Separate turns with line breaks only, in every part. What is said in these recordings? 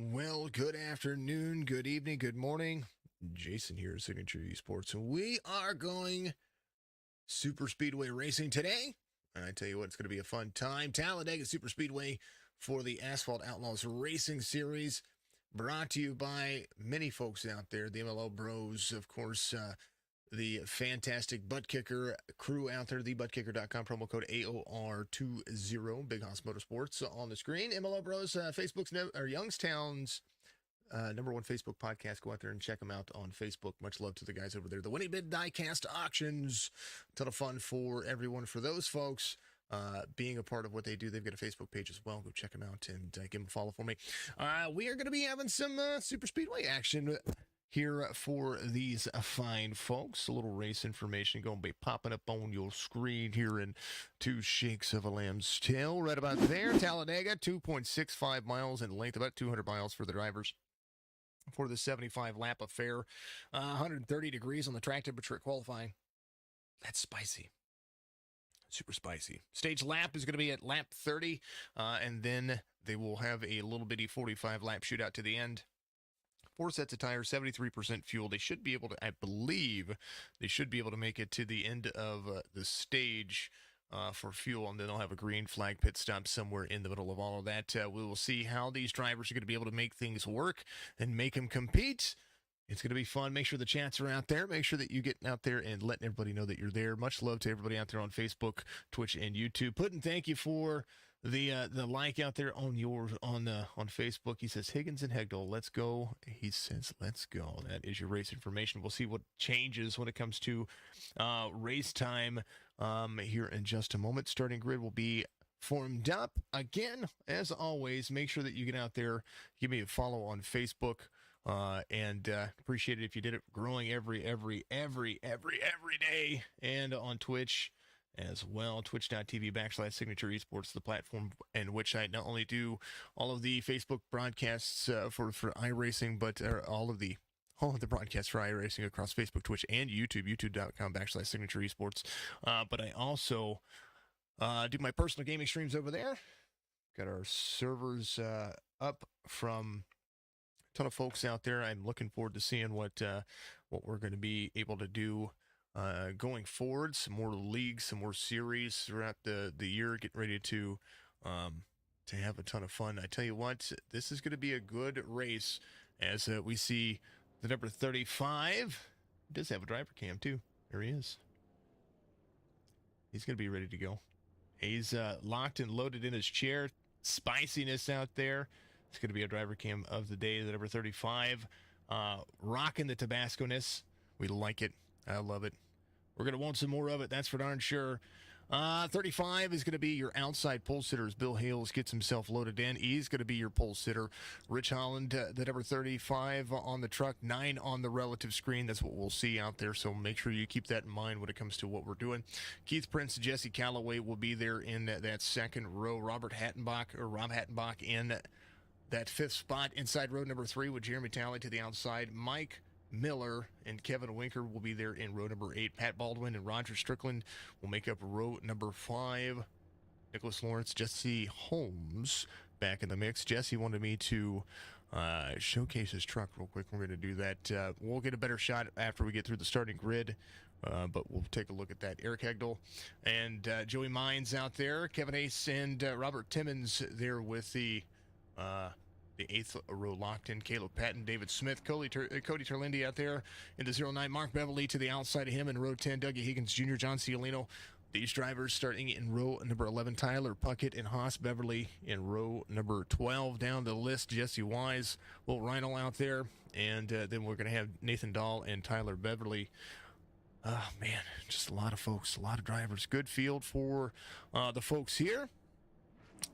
Well, good afternoon, good evening, good morning. Jason here at Signature Esports, and we are going Super Speedway racing today. And I tell you what, it's going to be a fun time. Talladega Super Speedway for the Asphalt Outlaws Racing Series, brought to you by many folks out there, the MLO Bros, of course, the fantastic butt kicker crew out there, thebuttkicker.com, promo code AOR20, Big Hoss Motorsports on the screen. MLO Bros, Facebook's or Youngstown's number one Facebook podcast. Go out there and check them out on Facebook. Much love to the guys over there. The Winning Bid Diecast Auctions, ton of fun for everyone. For those folks being a part of what they do, they've got a Facebook page as well. Go check them out and give them a follow for me. We are going to be having some Super Speedway action here for these fine folks. A little race information going to be popping up on your screen here in 2 shakes of a lamb's tail. Right about there, Talladega, 2.65 miles in length, about 200 miles for the drivers for the 75-lap affair. 130 degrees on the track temperature at qualifying. That's spicy. Super spicy. Stage lap is going to be at lap 30, and then they will have a little bitty 45-lap shootout to the end. 4 sets of tires, 73% fuel. They should be able to, I believe, they should be able to make it to the end of the stage for fuel, and then they'll have a green flag pit stop somewhere in the middle of all of that. We will see how these drivers are going to be able to make things work and make them compete. It's going to be fun. Make sure the chats are out there. Make sure that you get out there and letting everybody know that you're there. Much love to everybody out there on Facebook, Twitch, and YouTube. Puddin', thank you for the like out there on Facebook. He says Higgins and Hegdal, let's go. He says let's go. That is your race information. We'll see what changes when it comes to race time here in just a moment. Starting grid will be formed up again. As always, make sure that you get out there, give me a follow on Facebook. And appreciate it if you did it. Growing every day, and on Twitch as well. Twitch.tv/Signature Esports, the platform in which I not only do all of the Facebook broadcasts for iRacing, but all of the broadcasts for iRacing across Facebook, Twitch, and YouTube. YouTube.com/Signature Esports. But I also do my personal gaming streams over there. Got our servers up from ton of folks out there. I'm looking forward to seeing what we're going to be able to do going forward. Some more leagues, some more series throughout the year. Getting ready to have a ton of fun. I tell you what, this is going to be a good race as we see the number 35. He does have a driver cam too. There he is. He's going to be ready to go. He's locked and loaded in his chair. Spiciness out there. It's going to be a driver cam of the day, the number 35. Rocking the Tabasco-ness. We like it. I love it. We're going to want some more of it. That's for darn sure. 35 is going to be your outside pole sitter as Bill Hales gets himself loaded in. He's going to be your pole sitter. Rich Holland, the number 35 on the truck, 9 on the relative screen. That's what we'll see out there. So make sure you keep that in mind when it comes to what we're doing. Keith Prince and Jesse Calloway will be there in that second row. Rob Hattenbach in that 5th spot inside row number 3 with Jeremy Talley to the outside. Mike Miller and Kevin Winker will be there in row number 8. Pat Baldwin and Roger Strickland will make up row number 5. Nicholas Lawrence, Jesse Holmes back in the mix. Jesse wanted me to showcase his truck real quick. We're going to do that. We'll get a better shot after we get through the starting grid, but we'll take a look at that. Eric Hegdal and Joey Mines out there. Kevin Ace and Robert Timmons there with the 8th row locked in. Caleb Patton, David Smith, Cody Terlindi out there into 09. Mark Beverly to the outside of him in row 10. Dougie Higgins Jr., John Ciolino. These drivers starting in row number 11. Tyler Puckett and Haas Beverly in row number 12. Down the list, Jesse Wise, Will Rhino out there. And then we're going to have Nathan Dahl and Tyler Beverly. Oh, man, just a lot of folks, a lot of drivers. Good field for the folks here.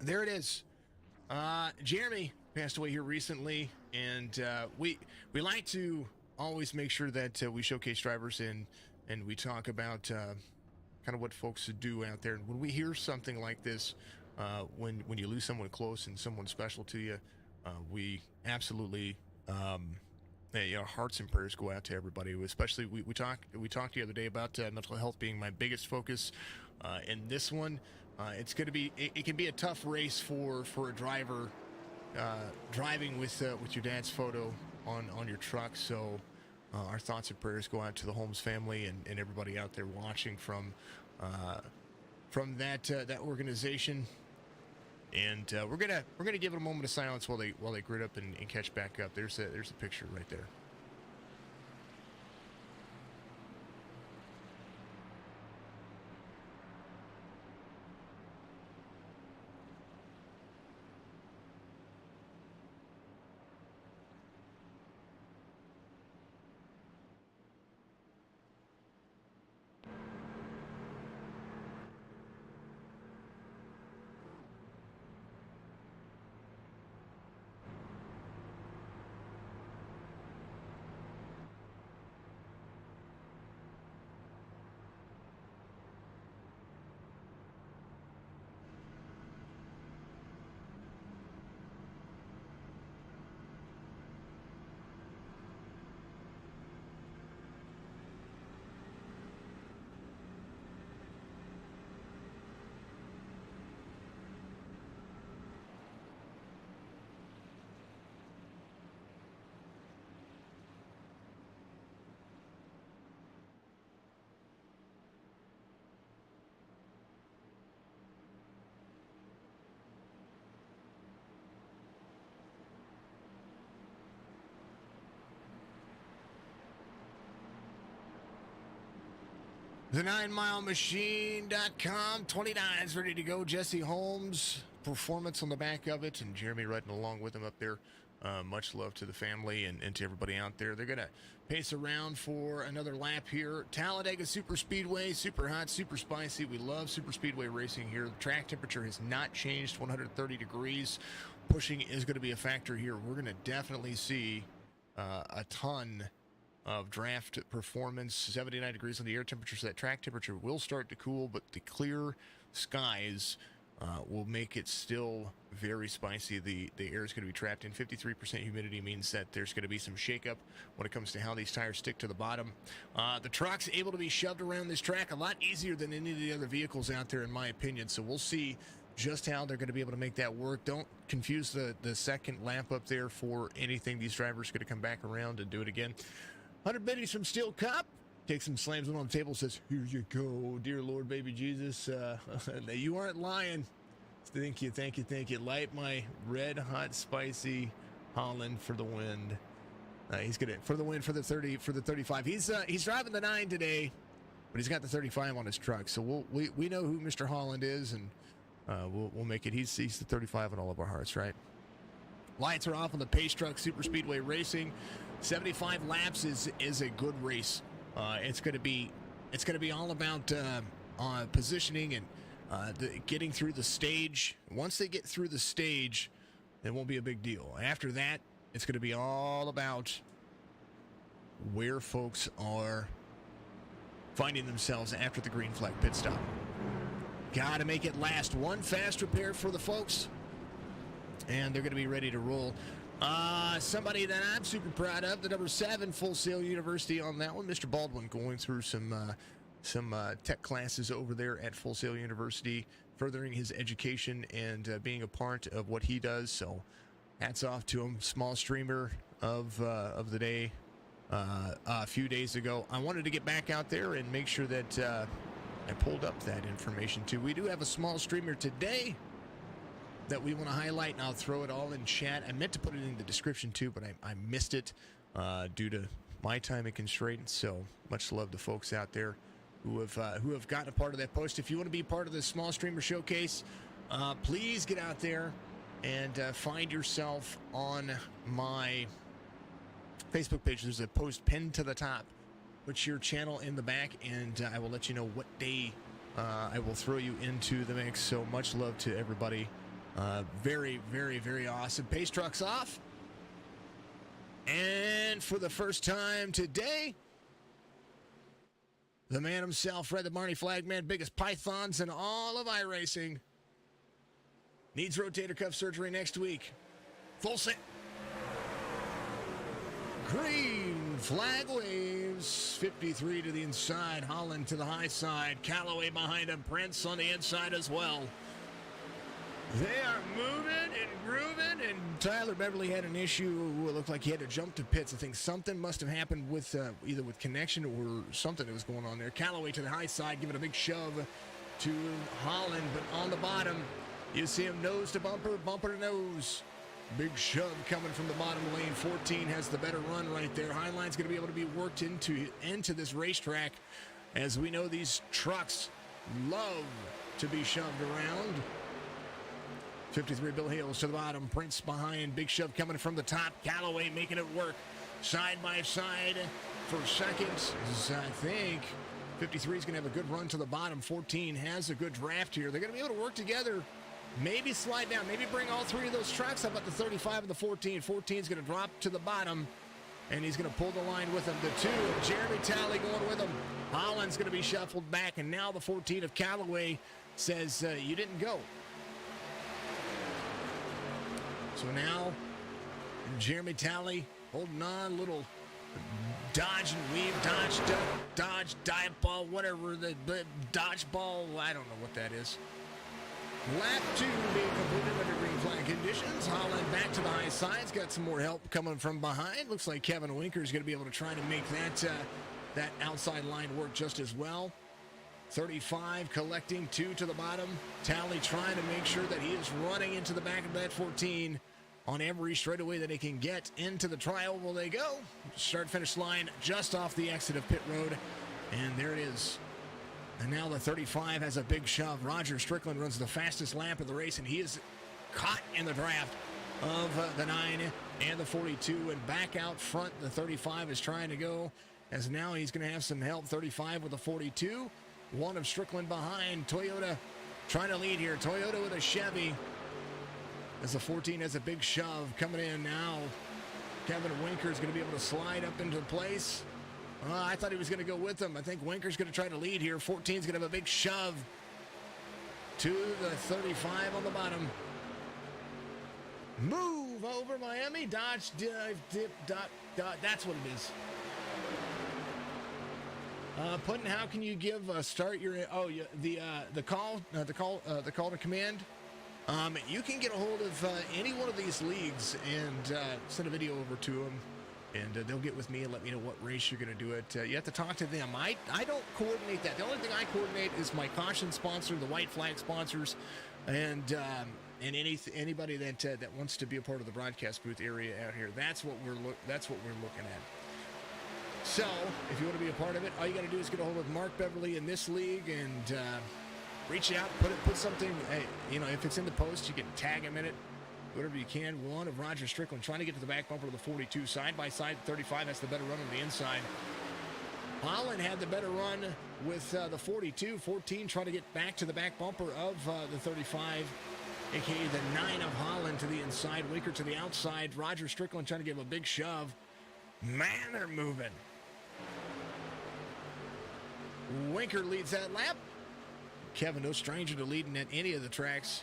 There it is. Jeremy passed away here recently, and we like to always make sure that we showcase drivers and we talk about kind of what folks do out there. And when we hear something like this, when you lose someone close and someone special to you, we absolutely hearts and prayers go out to everybody. Especially we talked the other day about mental health being my biggest focus. In this one, it's going to be it can be a tough race for a driver driving with your dad's photo on your truck. So our thoughts and prayers go out to the Holmes family and everybody out there watching from that organization. And we're gonna give it a moment of silence while they grit up and catch back up. There's a picture right there. The 9milemachine.com, 29's ready to go. Jesse Holmes, performance on the back of it, and Jeremy riding along with him up there. Much love to the family and to everybody out there. They're going to pace around for another lap here. Talladega Super Speedway, super hot, super spicy. We love Super Speedway racing here. The track temperature has not changed, 130 degrees. Pushing is going to be a factor here. We're going to definitely see a ton of draft performance. 79 degrees on the air temperature, so that track temperature will start to cool, but the clear skies will make it still very spicy. The air is going to be trapped in. 53% humidity means that there's going to be some shakeup when it comes to how these tires stick to the bottom. The truck's able to be shoved around this track a lot easier than any of the other vehicles out there, in my opinion, so we'll see just how they're going to be able to make that work. Don't confuse the second lap up there for anything. These drivers are going to come back around and do it again. 100 biddies from Steel Cup. Takes some slams on the table, says, "Here you go, dear Lord, baby Jesus. You aren't lying. Thank you. Light my red hot spicy Holland for the wind." He's gonna for the win for the 35. He's driving the 9 today, but he's got the 35 on his truck. So we know who Mr. Holland is, and we'll make it. He's the 35 in all of our hearts, right? Lights are off on the Pace Truck Super Speedway Racing. 75 laps is a good race. It's going to be all about positioning and getting through the stage. Once they get through the stage, it won't be a big deal. After that, it's going to be all about where folks are finding themselves after the green flag pit stop. Got to make it last. One fast repair for the folks, and they're going to be ready to roll. Somebody that I'm super proud of, the number 7 Full Sail University on that one. Mr. Baldwin going through some tech classes over there at Full Sail University, furthering his education and being a part of what he does. So hats off to him. Small streamer of the day a few days ago. I wanted to get back out there and make sure that I pulled up that information too. We do have a small streamer today that we want to highlight, and I'll throw it all in chat. I meant to put it in the description too, but I missed it due to my time and constraints. So much love to folks out there who have gotten a part of that post. If you want to be part of the Small Streamer Showcase, please get out there and find yourself on my Facebook page. There's a post pinned to the top. Put your channel in the back, and I will let you know what day I will throw you into the mix. So much love to everybody. Very, very, very awesome. Pace truck's off. And for the first time today, the man himself, Fred the Marnie Flagman, biggest pythons in all of iRacing, needs rotator cuff surgery next week. Full set. Green flag waves. 53 to the inside. Holland to the high side. Callaway behind him. Prince on the inside as well. They are moving and grooving and Tyler Beverly had an issue. It looked like he had to jump to pits. I think something must have happened with either with connection or something that was going on there. Callaway to the high side, giving a big shove to Holland, but on the bottom, you see him nose to bumper, bumper to nose. Big shove coming from the bottom lane. 14 has the better run right there. Highline's going to be able to be worked into this racetrack. As we know, these trucks love to be shoved around. 53 Bill Hales to the bottom. Prince behind. Big shove coming from the top. Callaway making it work. Side by side for seconds. I think 53 is going to have a good run to the bottom. 14 has a good draft here. They're going to be able to work together. Maybe slide down. Maybe bring all three of those trucks. How about the 35 and the 14? 14 is going to drop to the bottom, and he's going to pull the line with him. The 2 of Jeremy Talley going with him. Holland's going to be shuffled back, and now the 14 of Callaway says, you didn't go. So now, Jeremy Talley holding on, little dodge and weave, dodge, dive ball, whatever, the dodge ball, I don't know what that is. Lap 2 being completed under green flag conditions. Holland back to the high sides, got some more help coming from behind. Looks like Kevin Winker is going to be able to try to make that outside line work just as well. 35 collecting 2 to the bottom. Talley trying to make sure that he is running into the back of that 14 on every straightaway that he can get. Into the tri-oval they go. Start-finish line just off the exit of pit road. And there it is. And now the 35 has a big shove. Roger Strickland runs the fastest lap of the race, and he is caught in the draft of the 9 and the 42. And back out front, the 35 is trying to go, as now he's going to have some help. 35 with a 42. One of Strickland behind. Toyota trying to lead here. Toyota with a Chevy. As the 14 has a big shove coming in now. Kevin Winker is going to be able to slide up into place. I thought he was going to go with him. I think Winker's going to try to lead here. 14 is going to have a big shove to the 35 on the bottom. Move over Miami. Dodge, dive, dip, dot. That's what it is. Putin, how can you give start your the call to command? You can get a hold of any one of these leagues and send a video over to them, and they'll get with me and let me know what race you're going to do it. You have to talk to them. I don't coordinate that. The only thing I coordinate is my caution sponsor, the white flag sponsors, and anybody that wants to be a part of the broadcast booth area out here. That's what we're looking at. So, if you want to be a part of it, all you got to do is get a hold of Mark Beverly in this league and reach out, put something. Hey, if it's in the post, you can tag him in it, whatever you can. One of Roger Strickland trying to get to the back bumper of the 42, side by side. 35 has the better run on the inside. Holland had the better run with the 42. 14 trying to get back to the back bumper of the 35, aka the 9 of Holland to the inside. Winker to the outside. Roger Strickland trying to give a big shove. Man, they're moving. Winker leads that lap. Kevin, no stranger to leading at any of the tracks,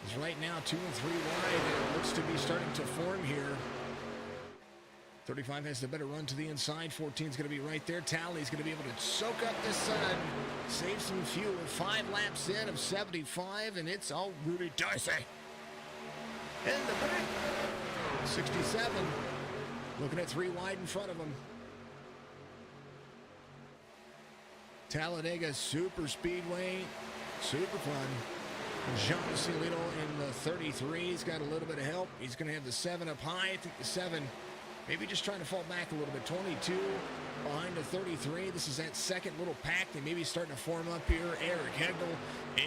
is right now 2 and 3 wide. It looks to be starting to form here. 35 has the better run to the inside. 14 is going to be right there. Talley's going to be able to soak up this sun, save some fuel. 5 laps in of 75, and it's all Rudy Darcy. In the back, 67. Looking at 3 wide in front of him. Talladega Super Speedway, super fun. John Ciolito in the 33. He's got a little bit of help. He's going to have the 7 up high. I think the 7 maybe just trying to fall back a little bit. 22 behind the 33. This is that second little pack. They may be starting to form up here. Eric Hegel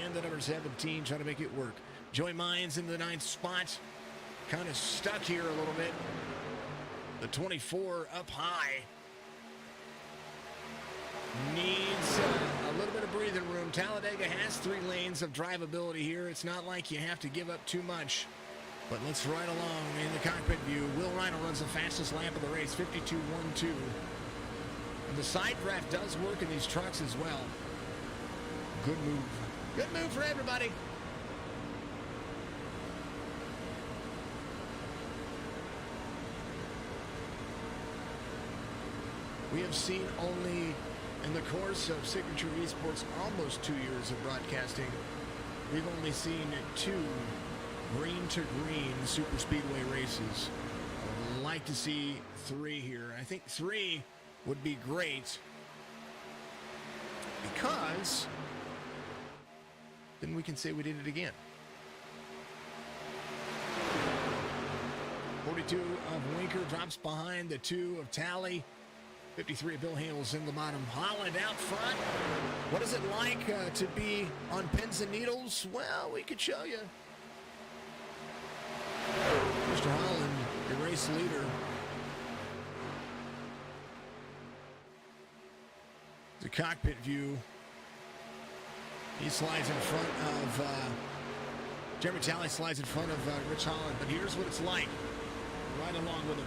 and the number 17 trying to make it work. Joey Mines in the 9th spot. Kind of stuck here a little bit. The 24 up high. Needs a little bit of breathing room. Talladega has 3 lanes of drivability here. It's not like you have to give up too much. But let's ride along in the cockpit view. Will Rhino runs the fastest lap of the race, 52.12. And the side draft does work in these trucks as well. Good move. Good move for everybody. We have seen only, in the course of Signature Esports, almost 2 years of broadcasting, we've only seen 2 green to green Super Speedway races. I would like to see 3 here. I think 3 would be great because then we can say we did it again. 42 of Winker drops behind the 2 of Tally. 53 of Bill Hale's in the bottom. Holland out front. What is it like to be on pins and needles? Well, we could show you. Mr. Holland, the race leader. The cockpit view. He slides in front of, Jeremy Talley slides in front of Rich Holland, but here's what it's like. Right along with him.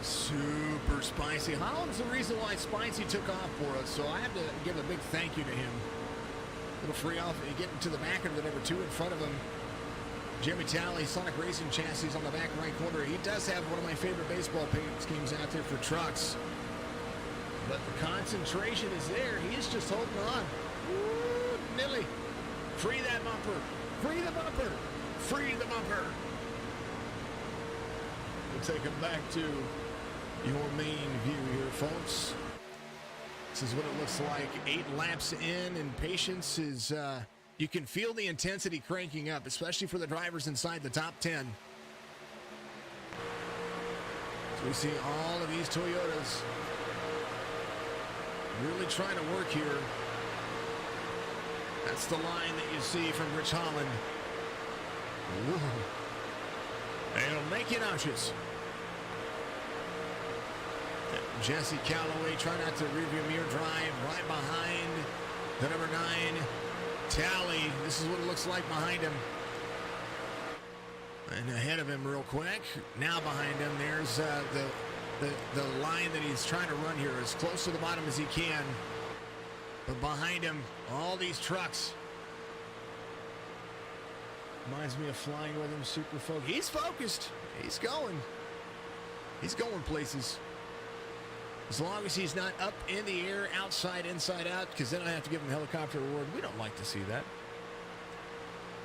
Super spicy. Holland's the reason why Spicy took off for us, so I have to give a big thank you to him. Little free off, getting to the back of the number 2 in front of him. Jeremy Talley, Sonic Racing chassis on the back right corner. He does have one of my favorite baseball paint schemes out there for trucks. But the concentration is there. He is just holding on. Ooh, Nilly. Free that bumper. Free the bumper. Free the bumper. We'll take him back to your main view here, folks. This is what it looks like 8 laps in, and patience is, you can feel the intensity cranking up, especially for the drivers inside the top 10. So we see all of these Toyotas really trying to work here. That's the line that you see from Rich Holland. Ooh. It'll make you nauseous. Jesse Calloway trying not to rearview mirror drive right behind the number 9 Tally. This is what it looks like behind him. And ahead of him real quick. Now behind him, there's the line that he's trying to run here as close to the bottom as he can. But behind him, all these trucks. Reminds me of Flying with him, super focused. He's focused. He's going. He's going places. As long as he's not up in the air, outside, inside out, because then I have to give him a helicopter award. We don't like to see that.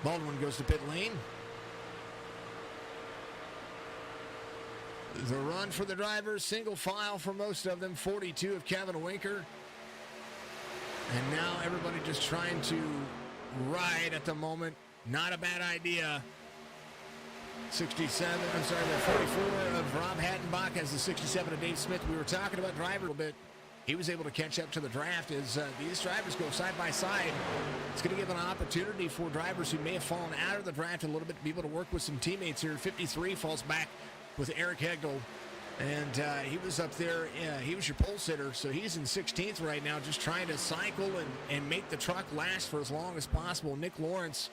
Baldwin goes to pit lane. The run for the drivers, single file for most of them, 42 of Kevin Winker. And now everybody just trying to ride at the moment. Not a bad idea. 67, I'm sorry, the 44 of Rob Hattenbach has the 67 of Dave Smith. We were talking about driver a little bit. He was able to catch up to the draft as these drivers go side by side. It's going to give an opportunity for drivers who may have fallen out of the draft a little bit to be able to work with some teammates here. 53 falls back with Eric Hegel. And he was up there. He was your pole sitter, so he's in 16th right now, just trying to cycle and make the truck last for as long as possible. Nick Lawrence,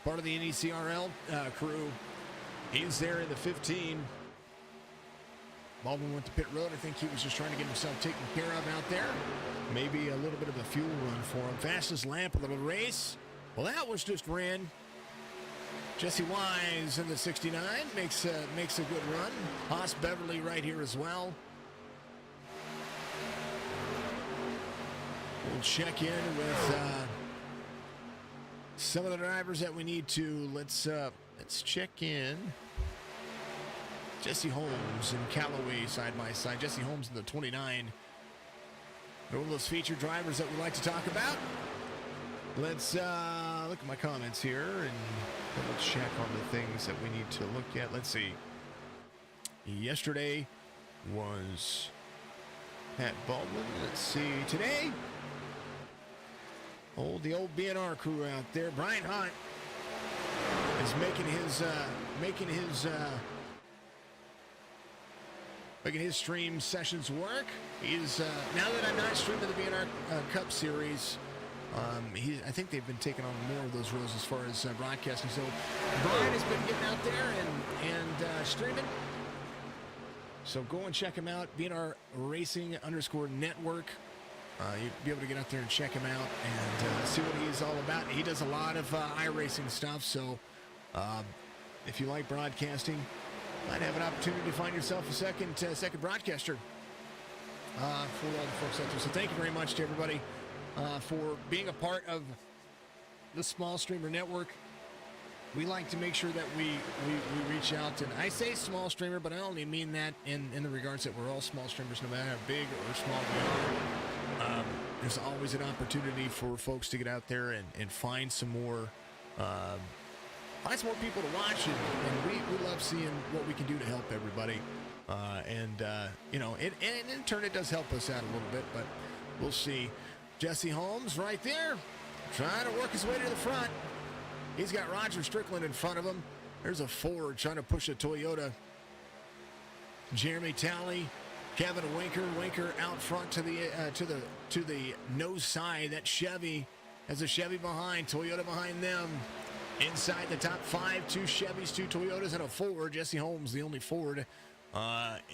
part of the NECRL crew, he's there in the 15. Baldwin went to pit road. I think he was just trying to get himself taken care of out there. Maybe a little bit of a fuel run for him. Fastest lap of the race. Well, that was just ran. Jesse Wise in the 69 makes a good run. Haas Beverly right here as well. We'll check in with some of the drivers that we need to. Let's check in. Jesse Holmes and Callaway side by side. Jesse Holmes in the 29. One of those featured drivers that we like to talk about. Let's look at my comments here and double check on the things that we need to look at. Let's see. Yesterday was Pat Baldwin. Let's see. Today, the old BNR crew out there. Brian Hunt is making his stream sessions work. He's now that I'm not streaming the BNR Cup Series. I think they've been taking on more of those roles as far as broadcasting. So Brian has been getting out there and streaming. So go and check him out. BNR Racing _network. You'll be able to get out there and check him out and see what he's all about. He does a lot of iRacing stuff, so if you like broadcasting, you might have an opportunity to find yourself a second broadcaster for all the folks out there. So thank you very much to everybody for being a part of the Small Streamer Network. We like to make sure that we reach out, and I say small streamer, but I only mean that in the regards that we're all small streamers, no matter how big or small we are. There's always an opportunity for folks to get out there and find some more people to watch, and we love seeing what we can do to help everybody. And in turn, it does help us out a little bit, but we'll see. Jesse Holmes right there, trying to work his way to the front. He's got Roger Strickland in front of him. There's a Ford trying to push a Toyota. Jeremy Talley, Kevin Winker out front to the nose side. That Chevy has a Chevy behind, Toyota behind them. Inside the top 5, 2 Chevys, 2 Toyotas, and a Ford. Jesse Holmes, the only Ford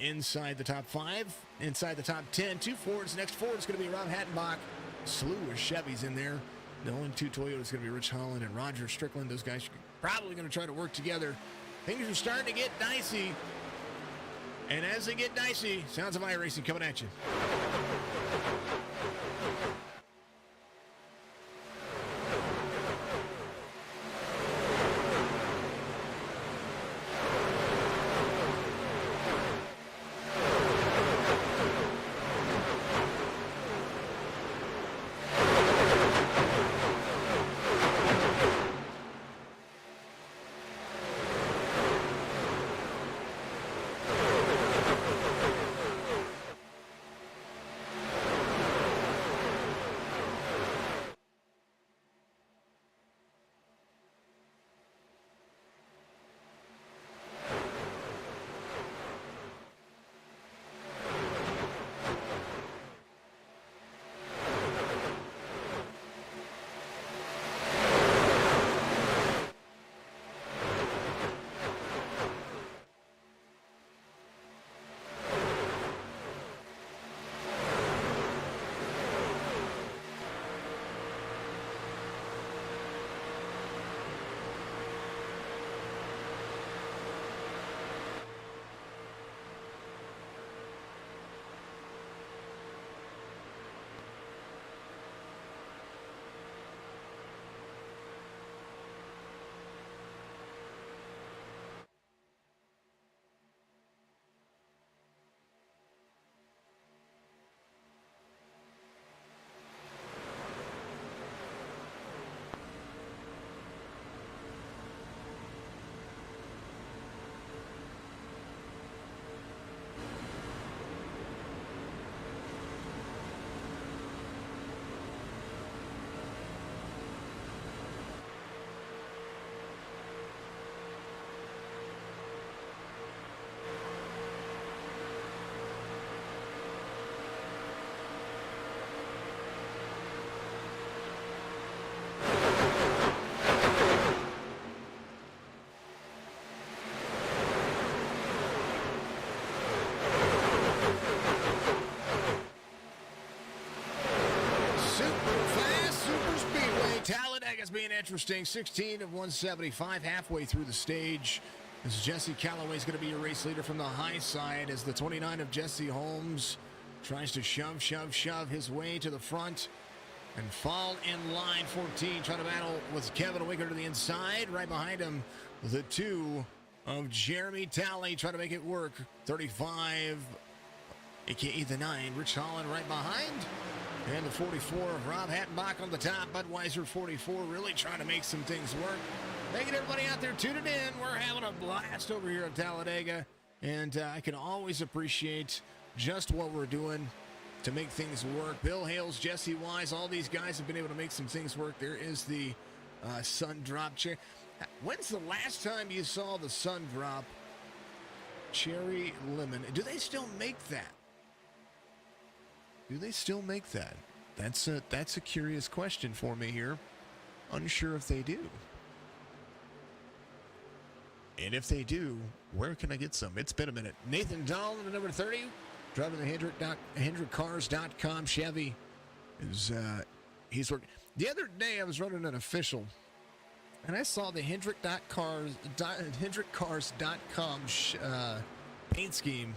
inside the top 5. Inside the top 10, 2 Fords. Next Ford is going to be Rob Hattenbach. Slew of Chevys in there. The only 2 Toyotas is going to be Rich Holland and Roger Strickland. Those guys are probably going to try to work together. Things are starting to get dicey. And as they get dicey, sounds of iRacing coming at you. Talladega being interesting. 16 of 175 halfway through the stage. As Jesse Calloway's going to be your race leader from the high side as the 29 of Jesse Holmes tries to shove his way to the front and fall in line. 14 trying to battle with Kevin Winker to the inside. Right behind him, the 2 of Jeremy Talley trying to make it work. 35, a.k.a. the 9, Rich Holland right behind. And the 44 of Rob Hattenbach on the top. Budweiser 44 really trying to make some things work. Making everybody out there tuning in. We're having a blast over here at Talladega. And I can always appreciate just what we're doing to make things work. Bill Hales, Jesse Wise, all these guys have been able to make some things work. There is the sun drop chair. When's the last time you saw the sun drop cherry lemon? Do they still make that? Do they still make that? That's a curious question for me here. Unsure if they do. And if they do, where can I get some? It's been a minute. Nathan Dahl, number 30, driving the HendrickCars.com Chevy. He's working. The other day I was running an official, and I saw the HendrickCars.com paint scheme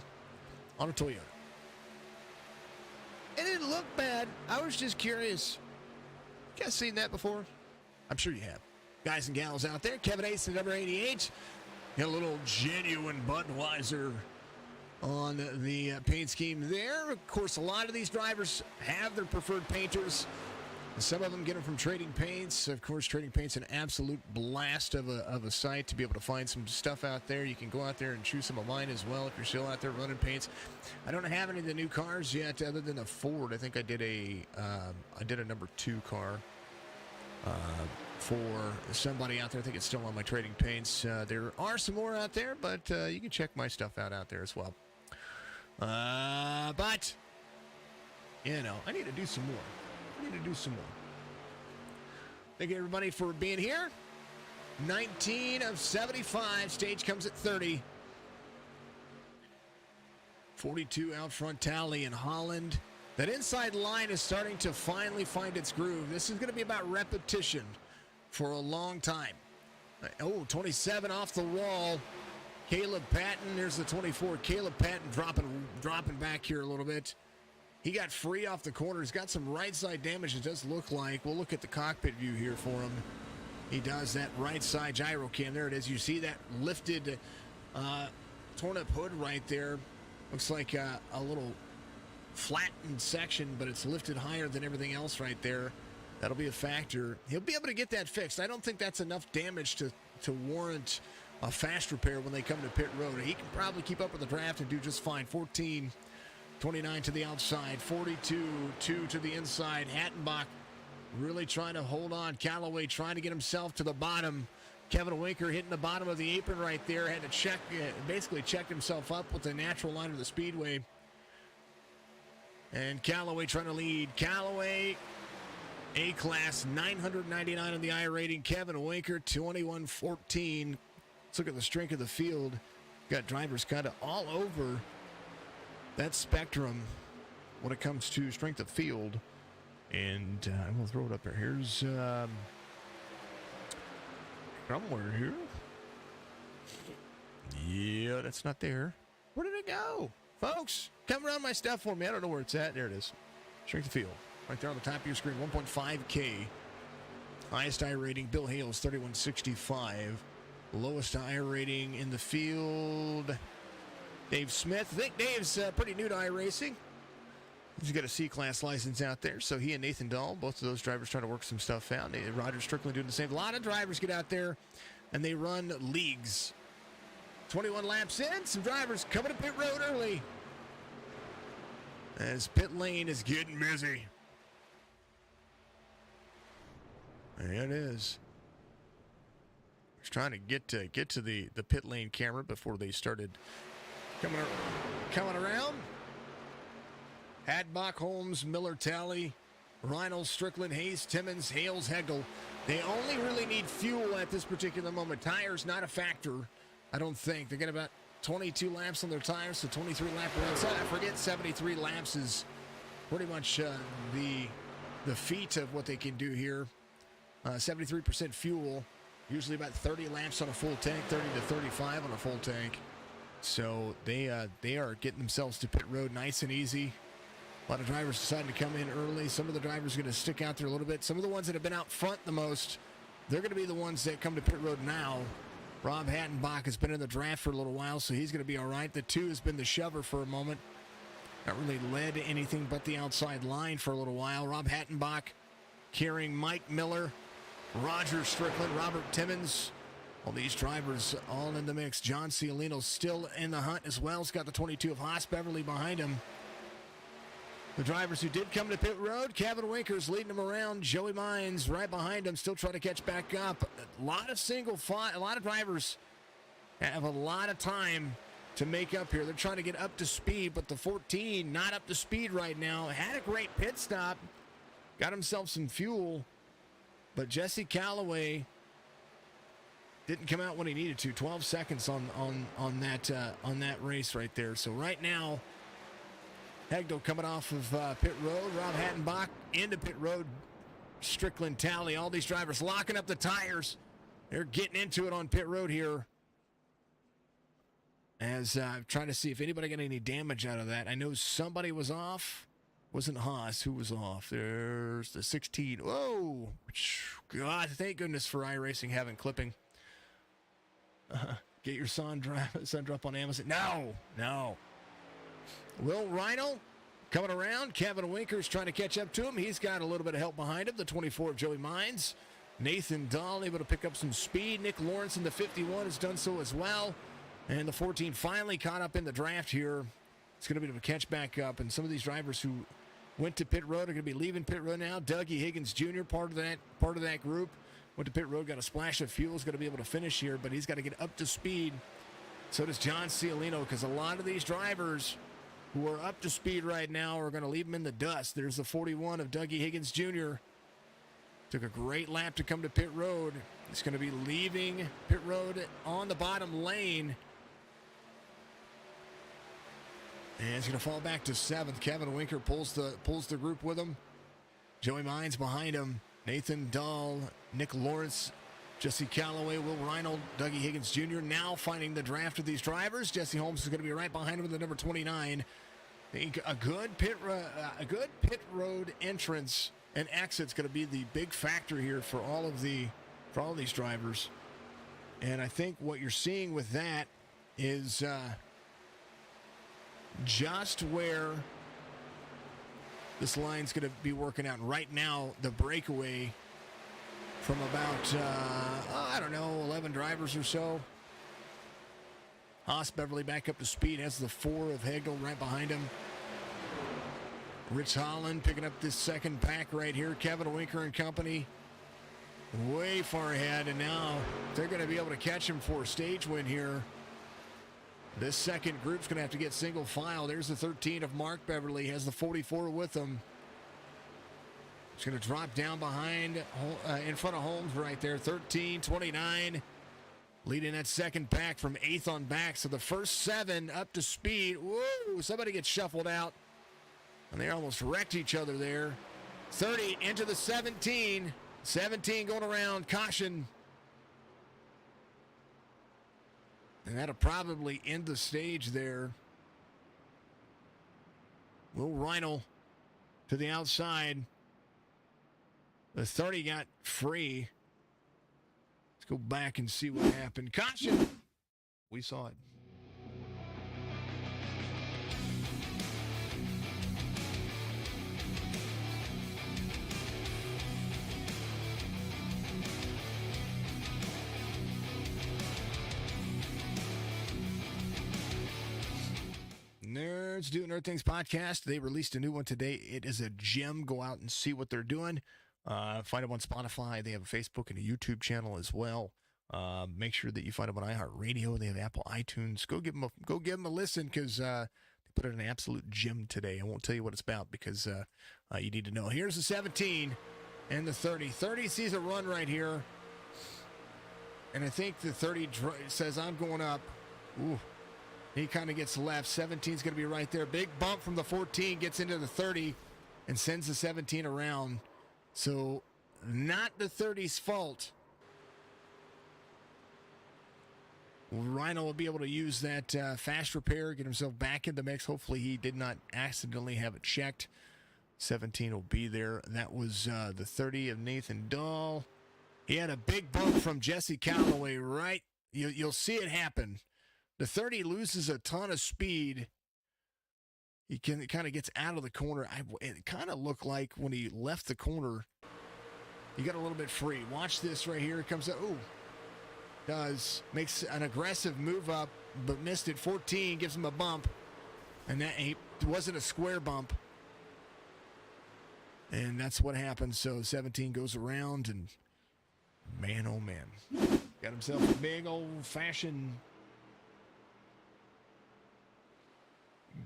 on a Toyota. It didn't look bad. I was just curious. You guys seen that before? I'm sure you have. Guys and gals out there, Kevin Ace at number 88. Got a little genuine Budweiser on the paint scheme there. Of course, a lot of these drivers have their preferred painters. Some of them get them from Trading Paints. Of course, Trading Paints an absolute blast of a site to be able to find some stuff out there. You can go out there and choose some of mine as well if you're still out there running paints. I don't have any of the new cars yet, other than a Ford. I think I did a number 2 car for somebody out there. I think it's still on my Trading Paints. There are some more out there, but you can check my stuff out there as well. But you know, I need to do some more. Thank you, everybody, for being here. 19 of 75. Stage comes at 30. 42 out front tally in Holland. That inside line is starting to finally find its groove. This is going to be about repetition for a long time. 27 off the wall. Caleb Patton. There's the 24. Caleb Patton dropping back here a little bit. He got free off the corner. He's got some right side damage, it does look like. We'll look at the cockpit view here for him. He does that right side gyro cam. There it is. You see that lifted, torn up hood right there. Looks like a little flattened section, but it's lifted higher than everything else right there. That'll be a factor. He'll be able to get that fixed. I don't think that's enough damage to warrant a fast repair when they come to pit road. He can probably keep up with the draft and do just fine. 14. 29 to the outside, 42, 2 to the inside. Hattenbach really trying to hold on. Callaway trying to get himself to the bottom. Kevin Winker hitting the bottom of the apron right there. Had to basically checked himself up with the natural line of the speedway. And Callaway trying to lead. Callaway, A-class, 999 on the I rating. Kevin Winker, 2114. Let's look at the strength of the field. Got drivers kind of all over that spectrum when it comes to strength of field. And I'm going to throw it up there. Here's somewhere here. Yeah, that's not there. Where did it go? Folks, come around my stuff for me. I don't know where it's at. There it is. Strength of field. Right there on the top of your screen. 1.5K. Highest I rating, Bill Hales, 3165. Lowest I rating in the field, Dave Smith. I think Dave's pretty new to iRacing. He's got a C-class license out there, so he and Nathan Dahl, both of those drivers, trying to work some stuff out. Roger Strickland doing the same. A lot of drivers get out there, and they run leagues. 21 laps in, some drivers coming to pit road early as pit lane is getting busy. There it is. Just trying to get to the pit lane camera before they started coming around. Hadbach, Holmes, Miller, Talley, Reynolds, Strickland, Hayes, Timmons, Hales, Hegel. They only really need fuel at this particular moment. Tires not a factor, I don't think. They get about 22 laps on their tires, so 23 lap runs. I forget 73 laps is pretty much the feat of what they can do here. 73% fuel, usually about 30 laps on a full tank, 30 to 35 on a full tank. So they are getting themselves to pit road nice and easy. A lot of drivers deciding to come in early. Some of the drivers are going to stick out there a little bit. Some of the ones that have been out front the most, they're going to be the ones that come to pit road now. Rob Hattenbach has been in the draft for a little while, so he's going to be all right. The 2 has been the shover for a moment. Not really led anything but the outside line for a little while. Rob Hattenbach carrying Mike Miller, Roger Strickland, Robert Timmons. All these drivers all in the mix. John Cialino still in the hunt as well. He's got the 22 of Haas Beverly behind him. The drivers who did come to pit road, Kevin Winker's leading them around. Joey Mines right behind him, still trying to catch back up. A lot of a lot of drivers have a lot of time to make up here. They're trying to get up to speed, but the 14 not up to speed right now. Had a great pit stop, got himself some fuel, but Jesse Callaway didn't come out when he needed to. 12 seconds on that race right there. So right now, Hegdal coming off of pit road. Rob Hattenbach into pit road. Strickland, Talley, all these drivers locking up the tires. They're getting into it on pit road here. As I'm trying to see if anybody got any damage out of that. I know somebody was off. Wasn't Haas who was off. There's the 16. Whoa. God, thank goodness for iRacing having clipping. Get your sun drop on Amazon. No. Will Reinl coming around. Kevin Winker's trying to catch up to him. He's got a little bit of help behind him. The 24 of Joey Mines. Nathan Dahl able to pick up some speed. Nick Lawrence in the 51 has done so as well. And the 14 finally caught up in the draft here. It's going to be a catch back up. And some of these drivers who went to pit road are going to be leaving pit road now. Dougie Higgins Jr., part of that group. Went to pit road, got a splash of fuel. Is going to be able to finish here, but he's got to get up to speed. So does John Cialino, because a lot of these drivers who are up to speed right now are going to leave them in the dust. There's the 41 of Dougie Higgins Jr. Took a great lap to come to pit road. He's going to be leaving pit road on the bottom lane. And he's going to fall back to 7th. Kevin Winker pulls the group with him. Joey Mines behind him. Nathan Dahl, Nick Lawrence, Jesse Calloway, Will Reinl, Dougie Higgins Jr. now finding the draft of these drivers. Jesse Holmes is going to be right behind him with the number 29. A good pit road entrance and exit is going to be the big factor here for all these drivers. And I think what you're seeing with that is just where this line's going to be working out. And right now, the breakaway from about, 11 drivers or so. Haas Beverly back up to speed. Has the 4 of Hegel right behind him. Rich Holland picking up this second pack right here. Kevin Winker and company way far ahead. And now they're going to be able to catch him for a stage win here. This second group's going to have to get single file. There's the 13 of Mark Beverly. Has the 44 with him. It's going to drop down behind, in front of Holmes right there. 13, 29. Leading that second pack from 8th on back. So the first 7 up to speed. Woo! Somebody gets shuffled out. And they almost wrecked each other there. 30 into the 17. 17 going around. Caution. And that'll probably end the stage there. Will Reinl to the outside. The 30 got free. Let's go back and see what happened. Caution! We saw it. Nerds Do Nerd Things podcast. They released a new one today. It is a gem. Go out and see what they're doing. Find them on Spotify. They have a Facebook and a YouTube channel as well. Make sure that you find them on iHeartRadio. They have Apple iTunes. Go give them a listen because they put in an absolute gem today. I won't tell you what it's about because you need to know. Here's the 17 and the 30. 30 sees a run right here. And I think the 30 says, I'm going up. Ooh. He kind of gets left. 17 is going to be right there. Big bump from the 14, gets into the 30 and sends the 17 around. So not the 30's fault. Rhino will be able to use that fast repair, get himself back in the mix. Hopefully he did not accidentally have it checked. 17 will be there. That was the 30 of Nathan Dahl. He had a big bump from Jesse Calloway, right? You'll see it happen. The 30 loses a ton of speed. He kind of gets out of the corner. It kind of looked like when he left the corner, he got a little bit free. Watch this right here. It comes up. Ooh. Makes an aggressive move up, but missed it. 14 gives him a bump. And it wasn't a square bump. And that's what happened. So 17 goes around, and man, oh man. Got himself a big old-fashioned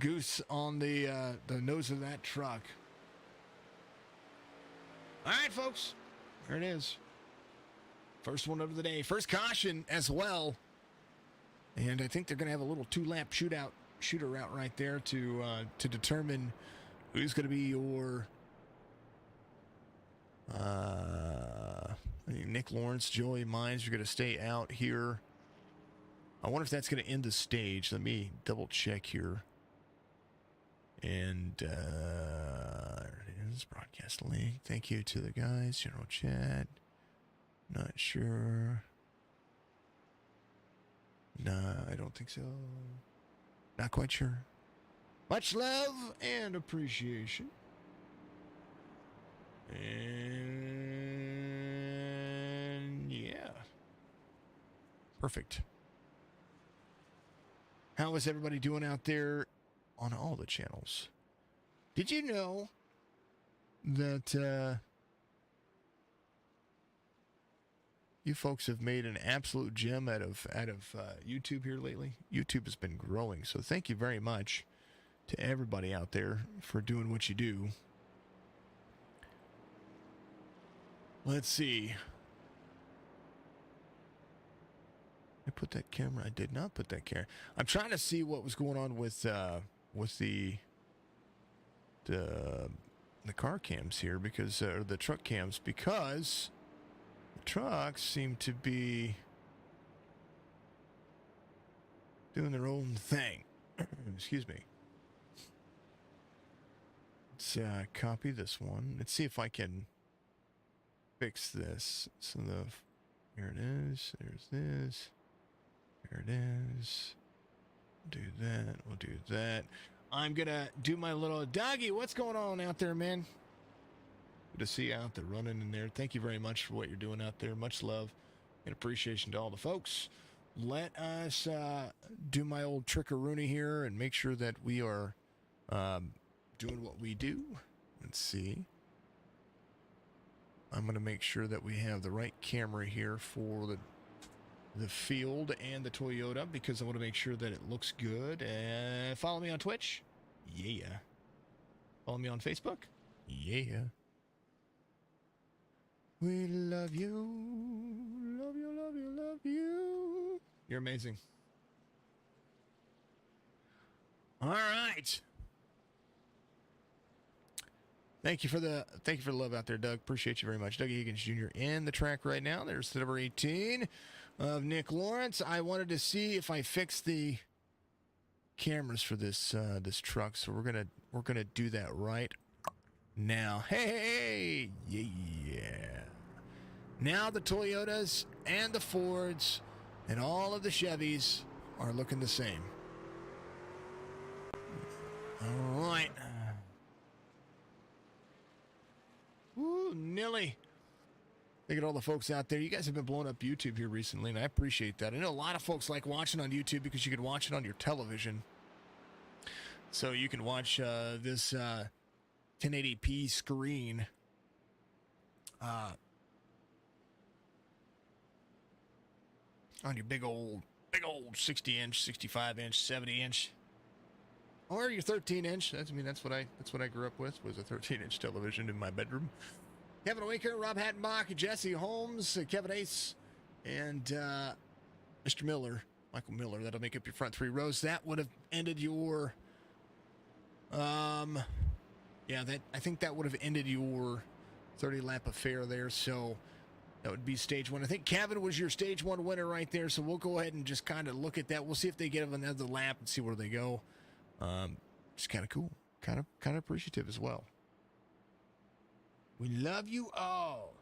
goose on the nose of that truck. All right, folks. There it is. First one of the day. First caution as well. And I think they're going to have a little 2-lap shootout shooter route right there to determine who's going to be your Nick Lawrence, Joey Mines. You're going to stay out here. I wonder if that's going to end the stage. Let me double check here. And there it is. Broadcast link. Thank you to the guys. General chat. Not sure. Nah, I don't think so. Not quite sure. Much love and appreciation. And yeah. Perfect. How is everybody doing out there on all the channels? Did you know that you folks have made an absolute gem out of YouTube here lately? YouTube has been growing, so thank you very much to everybody out there for doing what you do. Let's see. I put that camera. I did not put that camera. I'm trying to see what was going on with the car cams here, because or the truck cams, because the trucks seem to be doing their own thing. Excuse me. Let's copy this one. Let's see if I can fix this. So here it is. There's this. There it is. Do that. We'll do that. I'm going to do my little doggy. What's going on out there, man? Good to see you out there running in there. Thank you very much for what you're doing out there. Much love and appreciation to all the folks. Let us do my old trick-a-rooney here and make sure that we are doing what we do. Let's see. I'm going to make sure that we have the right camera here for the field and the Toyota, because I want to make sure that it looks good. Follow me on Twitch. Yeah. Follow me on Facebook. Yeah. We love you. Love you, love you, love you. You're amazing. All right. Thank you for the love out there, Doug. Appreciate you very much. Doug Higgins Jr. in the track right now. There's the number 18 of Nick Lawrence. I wanted to see if I fixed the cameras for this truck, so we're gonna do that right now. Hey, yeah. Now the Toyotas and the Fords and all of the Chevys are looking the same. All right. Woo, Nilly. Look at all the folks out there. You guys have been blowing up YouTube here recently, and I appreciate that. I know a lot of folks like watching on YouTube because you can watch it on your television. So you can watch this 1080p screen on your big old 60-inch, 65-inch, 70-inch, or your 13-inch. That's what I grew up with, was a 13-inch television in my bedroom. Kevin Winker, Rob Hattenbach, Jesse Holmes, Kevin Ace, and Mr. Miller, Michael Miller. That'll make up your front three rows. That would have ended your, I think that would have ended your 30-lap affair there. So that would be stage one. I think Kevin was your stage one winner right there. So we'll go ahead and just kind of look at that. We'll see if they get another lap and see where they go. It's kind of cool, kind of appreciative as well. We love you all.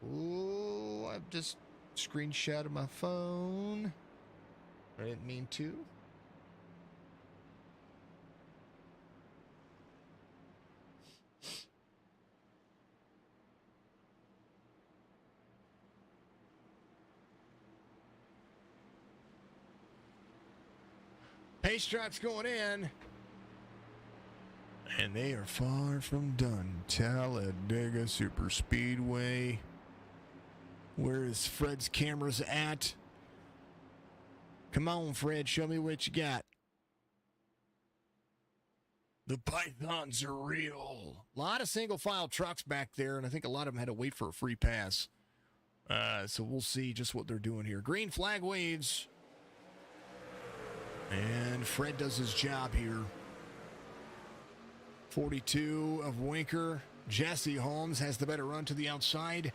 Oh, I've just screenshotted my phone. I didn't mean to. Pace trucks going in. And they are far from done. Talladega Super Speedway. Where is Fred's cameras at? Come on, Fred. Show me what you got. The pythons are real. A lot of single file trucks back there, and I think a lot of them had to wait for a free pass. So we'll see just what they're doing here. Green flag waves. And Fred does his job here. 42 of Winker. Jesse Holmes has the better run to the outside.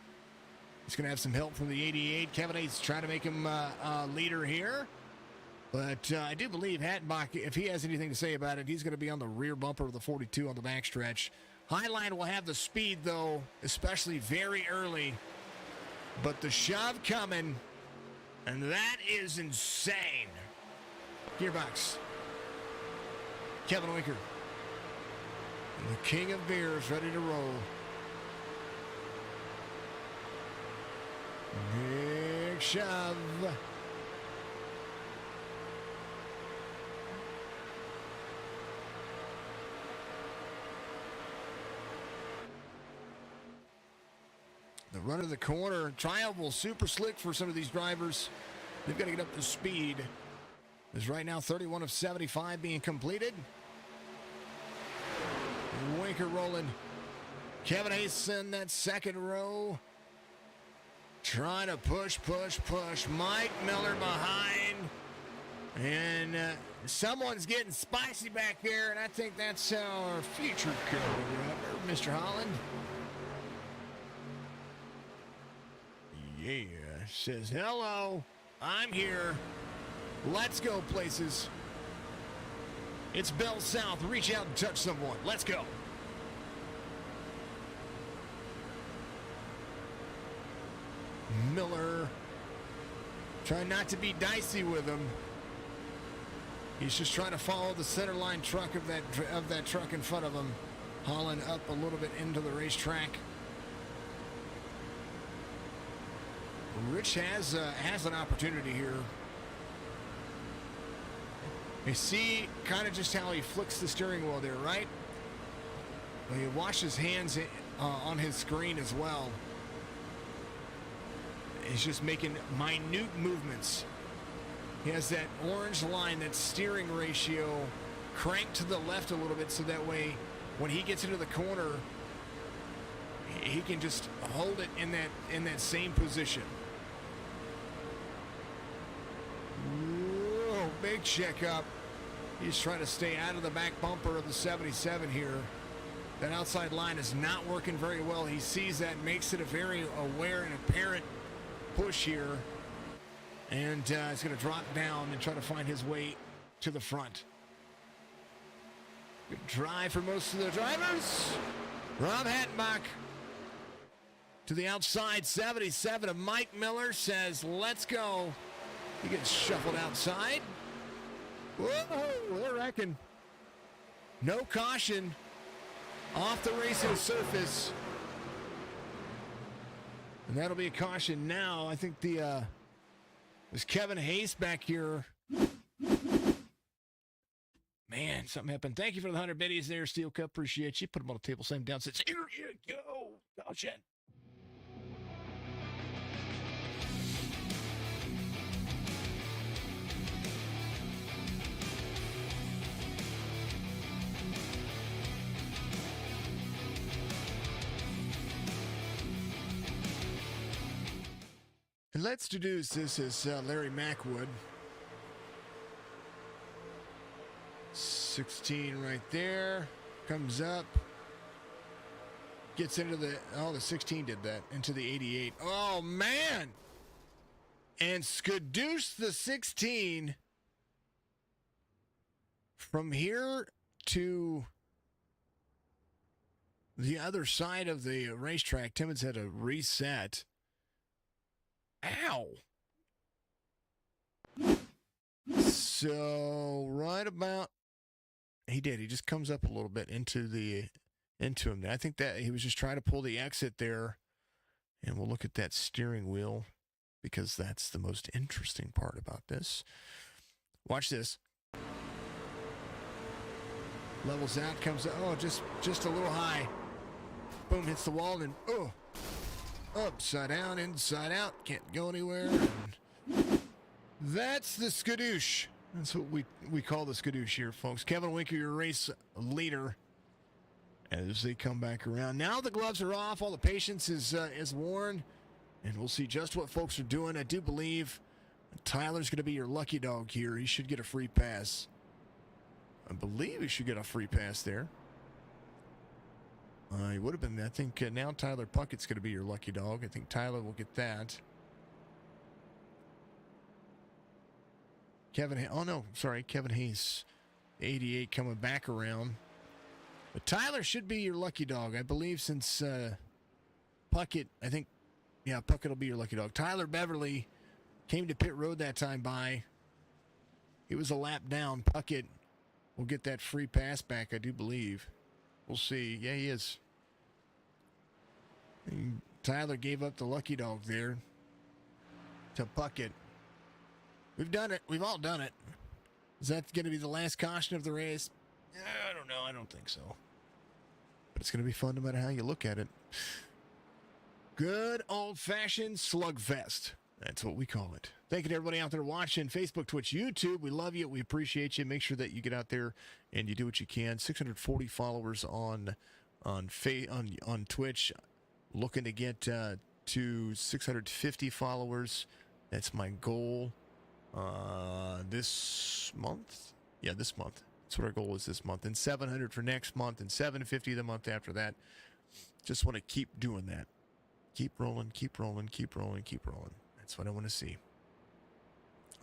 He's going to have some help from the 88. Kevin Hayes trying to make him a leader here. But I do believe Hattenbach, if he has anything to say about it, he's going to be on the rear bumper of the 42 on the backstretch. Highline will have the speed, though, especially very early. But the shove coming, and that is insane. Gearbox. Kevin Winker. The king of beers ready to roll. Big shove. The run of the corner, triumphal, super slick for some of these drivers. They've got to get up to speed. There's right now 31 of 75 being completed. Winker rolling. Kevin Hayes in that second row. Trying to push. Mike Miller behind. And someone's getting spicy back there, and I think that's our future co-driver, Mr. Holland. Yeah, says, hello, I'm here. Let's go places. It's Bell South. Reach out and touch someone. Let's go. Miller trying not to be dicey with him. He's just trying to follow the center line truck of that truck in front of him. Holland up a little bit into the racetrack. Rich has an opportunity here. You see kind of just how he flicks the steering wheel there, right? Well, you watch his hands on his screen as well. He's just making minute movements. He has that orange line, that steering ratio cranked to the left a little bit so that way when he gets into the corner, he can just hold it in that same position. Whoa, big checkup. He's trying to stay out of the back bumper of the 77 here. That outside line is not working very well. He sees that, makes it a very aware and apparent push here. And it's going to drop down and try to find his way to the front. Good drive for most of the drivers. Rob Hattenbach to the outside. 77 of Mike Miller says, let's go. He gets shuffled outside. Whoa, they're wrecking. No caution off the racing surface. And that'll be a caution now. I think there's Kevin Hayes back here. Man, something happened. Thank you for the 100 biddies there, Steel Cup. Appreciate you. Put them on the table, same down. Says, here you go. Caution. And let's deduce this as Larry Mackwood. 16 right there. Comes up. Gets into the 16 did that. Into the 88. Oh, man. And skadoosh the 16 from here to the other side of the racetrack. Timmons had a reset. Ow. So right about, he did. He just comes up a little bit into him. I think that he was just trying to pull the exit there. And we'll look at that steering wheel because that's the most interesting part about this. Watch this. Levels out, comes out. Oh, just a little high. Boom, hits the wall and upside down, inside out, can't go anywhere. And that's the skadoosh. That's what we call the skadoosh here, folks. Kevin Winker, your race leader, as they come back around. Now the gloves are off. All the patience is worn. And we'll see just what folks are doing. I do believe Tyler's going to be your lucky dog here. He should get a free pass. I believe he should get a free pass there. He would have been, I think, now Tyler Puckett's going to be your lucky dog. I think Tyler will get that. Kevin Hayes, 88 coming back around. But Tyler should be your lucky dog, I believe, since Puckett, I think, yeah, Puckett will be your lucky dog. Tyler Beverly came to pit road that time by. He was a lap down. Puckett will get that free pass back, I do believe. We'll see. Yeah, he is. And Tyler gave up the lucky dog there to Puckett. We've done it. We've all done it. Is that going to be the last caution of the race? I don't know. I don't think so. But it's going to be fun no matter how you look at it. Good old-fashioned slugfest. That's what we call it. Thank you to everybody out there watching Facebook, Twitch, YouTube. We love you. We appreciate you. Make sure that you get out there and you do what you can. 640 followers on Twitch. Looking to get to 650 followers. That's my goal this month. Yeah, this month. That's what our goal is this month. And 700 for next month and 750 the month after that. Just want to keep doing that. Keep rolling, keep rolling, keep rolling, keep rolling. That's what I want to see.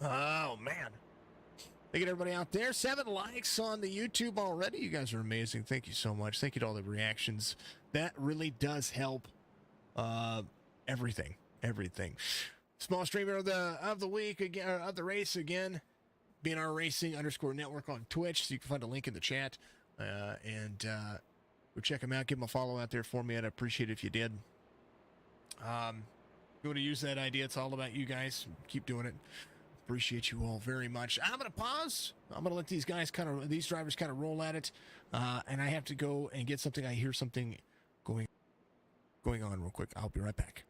Oh, man. Thank you to everybody out there. 7 likes on the YouTube already. You guys are amazing. Thank you so much. Thank you to all the reactions. That really does help everything. Small streamer of the week, again, of the race again. BNR Racing _network on Twitch. So you can find a link in the chat. And go check them out. Give them a follow out there for me. I'd appreciate it if you did. If you want to use that idea, it's all about you guys. Keep doing it. Appreciate you all very much. I'm going to pause. I'm going to let these drivers kind of roll at it. And I have to go and get something. I hear something going on real quick. I'll be right back.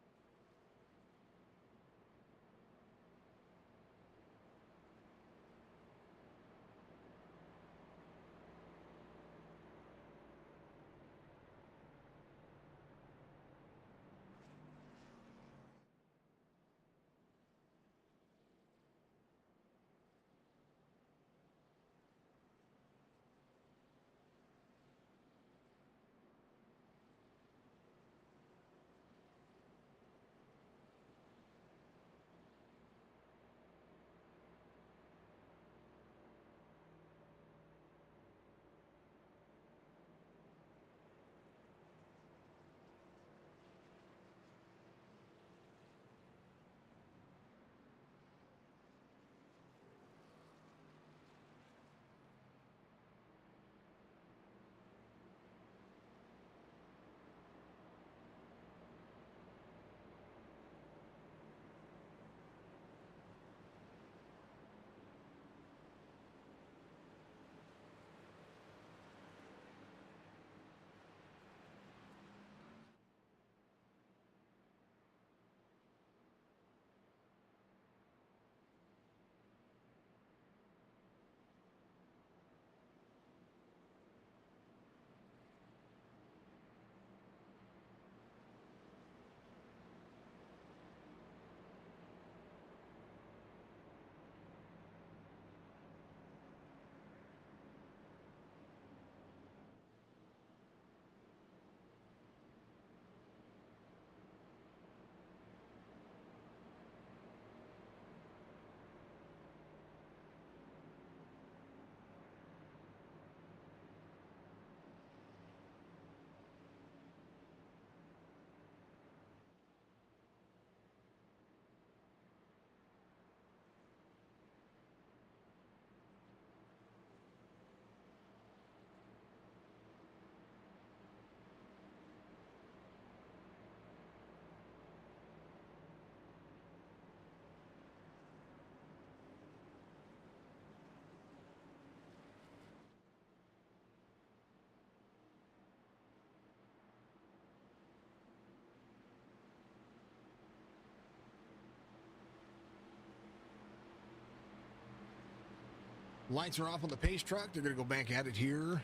Lights are off on the pace truck. They're going to go back at it here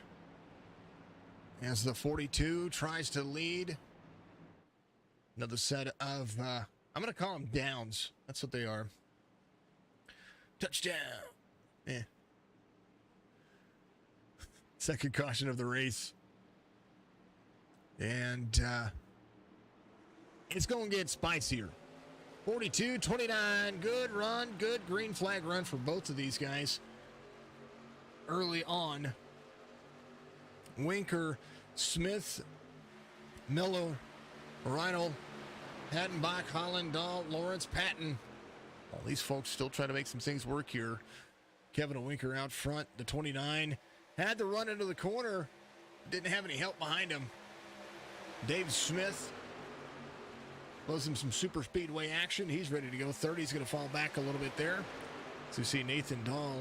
as the 42 tries to lead. Another set of I'm going to call them downs. That's what they are. Touchdown. Yeah. Second caution of the race. And it's going to get spicier. 42-29. Good run. Good green flag run for both of these guys early on. Winker, Smith, Miller, Reinl, Hattenbach, Holland, Dahl, Lawrence, Patton. All these folks still trying to make some things work here. Kevin Winker out front, the 29. Had to run into the corner. Didn't have any help behind him. Dave Smith blows him some Super Speedway action. He's ready to go. 30's going to fall back a little bit there. So you see Nathan Dahl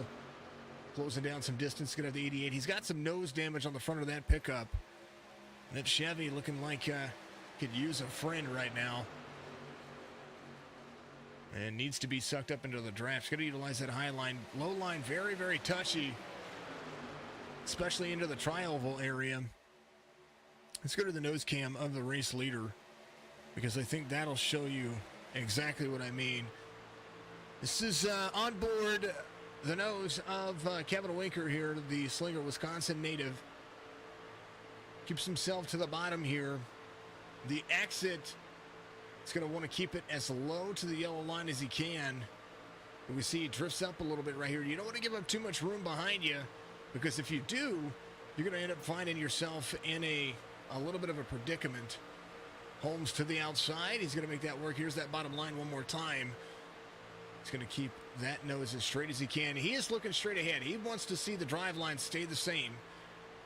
closing down some distance. Going to have the 88. He's got some nose damage on the front of that pickup. That Chevy looking like could use a friend right now. And needs to be sucked up into the draft. Going to utilize that high line. Low line, very, very touchy. Especially into the tri-oval area. Let's go to the nose cam of the race leader, because I think that'll show you exactly what I mean. This is on board the nose of Kevin Winker here, the Slinger, Wisconsin native. Keeps himself to the bottom here. The exit, it's going to want to keep it as low to the yellow line as he can. And we see he drifts up a little bit right here. You don't want to give up too much room behind you, because if you do, you're going to end up finding yourself in a little bit of a predicament. Holmes to the outside. He's going to make that work. Here's that bottom line one more time. He's going to keep that nose as straight as he can. He is looking straight ahead. He wants to see the drive line stay the same.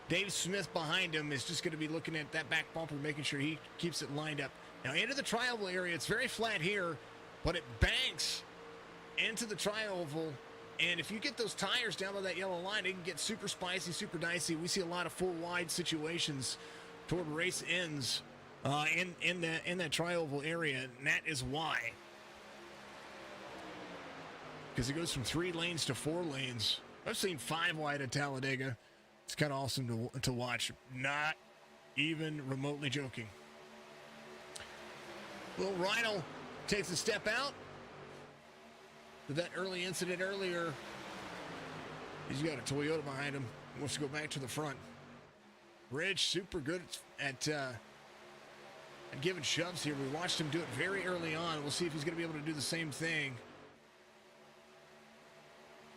Dave Smith behind him is just going to be looking at that back bumper, making sure he keeps it lined up. Now into the tri-oval area. It's very flat here, but it banks into the tri-oval. And if you get those tires down to that yellow line, it can get super spicy, super dicey. We see a lot of full wide situations toward race ends in that tri-oval area, and that is why. Because it goes from 3 lanes to 4 lanes. I've seen 5 wide at Talladega. It's kind of awesome to watch. Not even remotely joking. Will Reinl takes a step out. With that early incident earlier, he's got a Toyota behind him. He wants to go back to the front. Rich, super good at giving shoves here. We watched him do it very early on. We'll see if he's going to be able to do the same thing.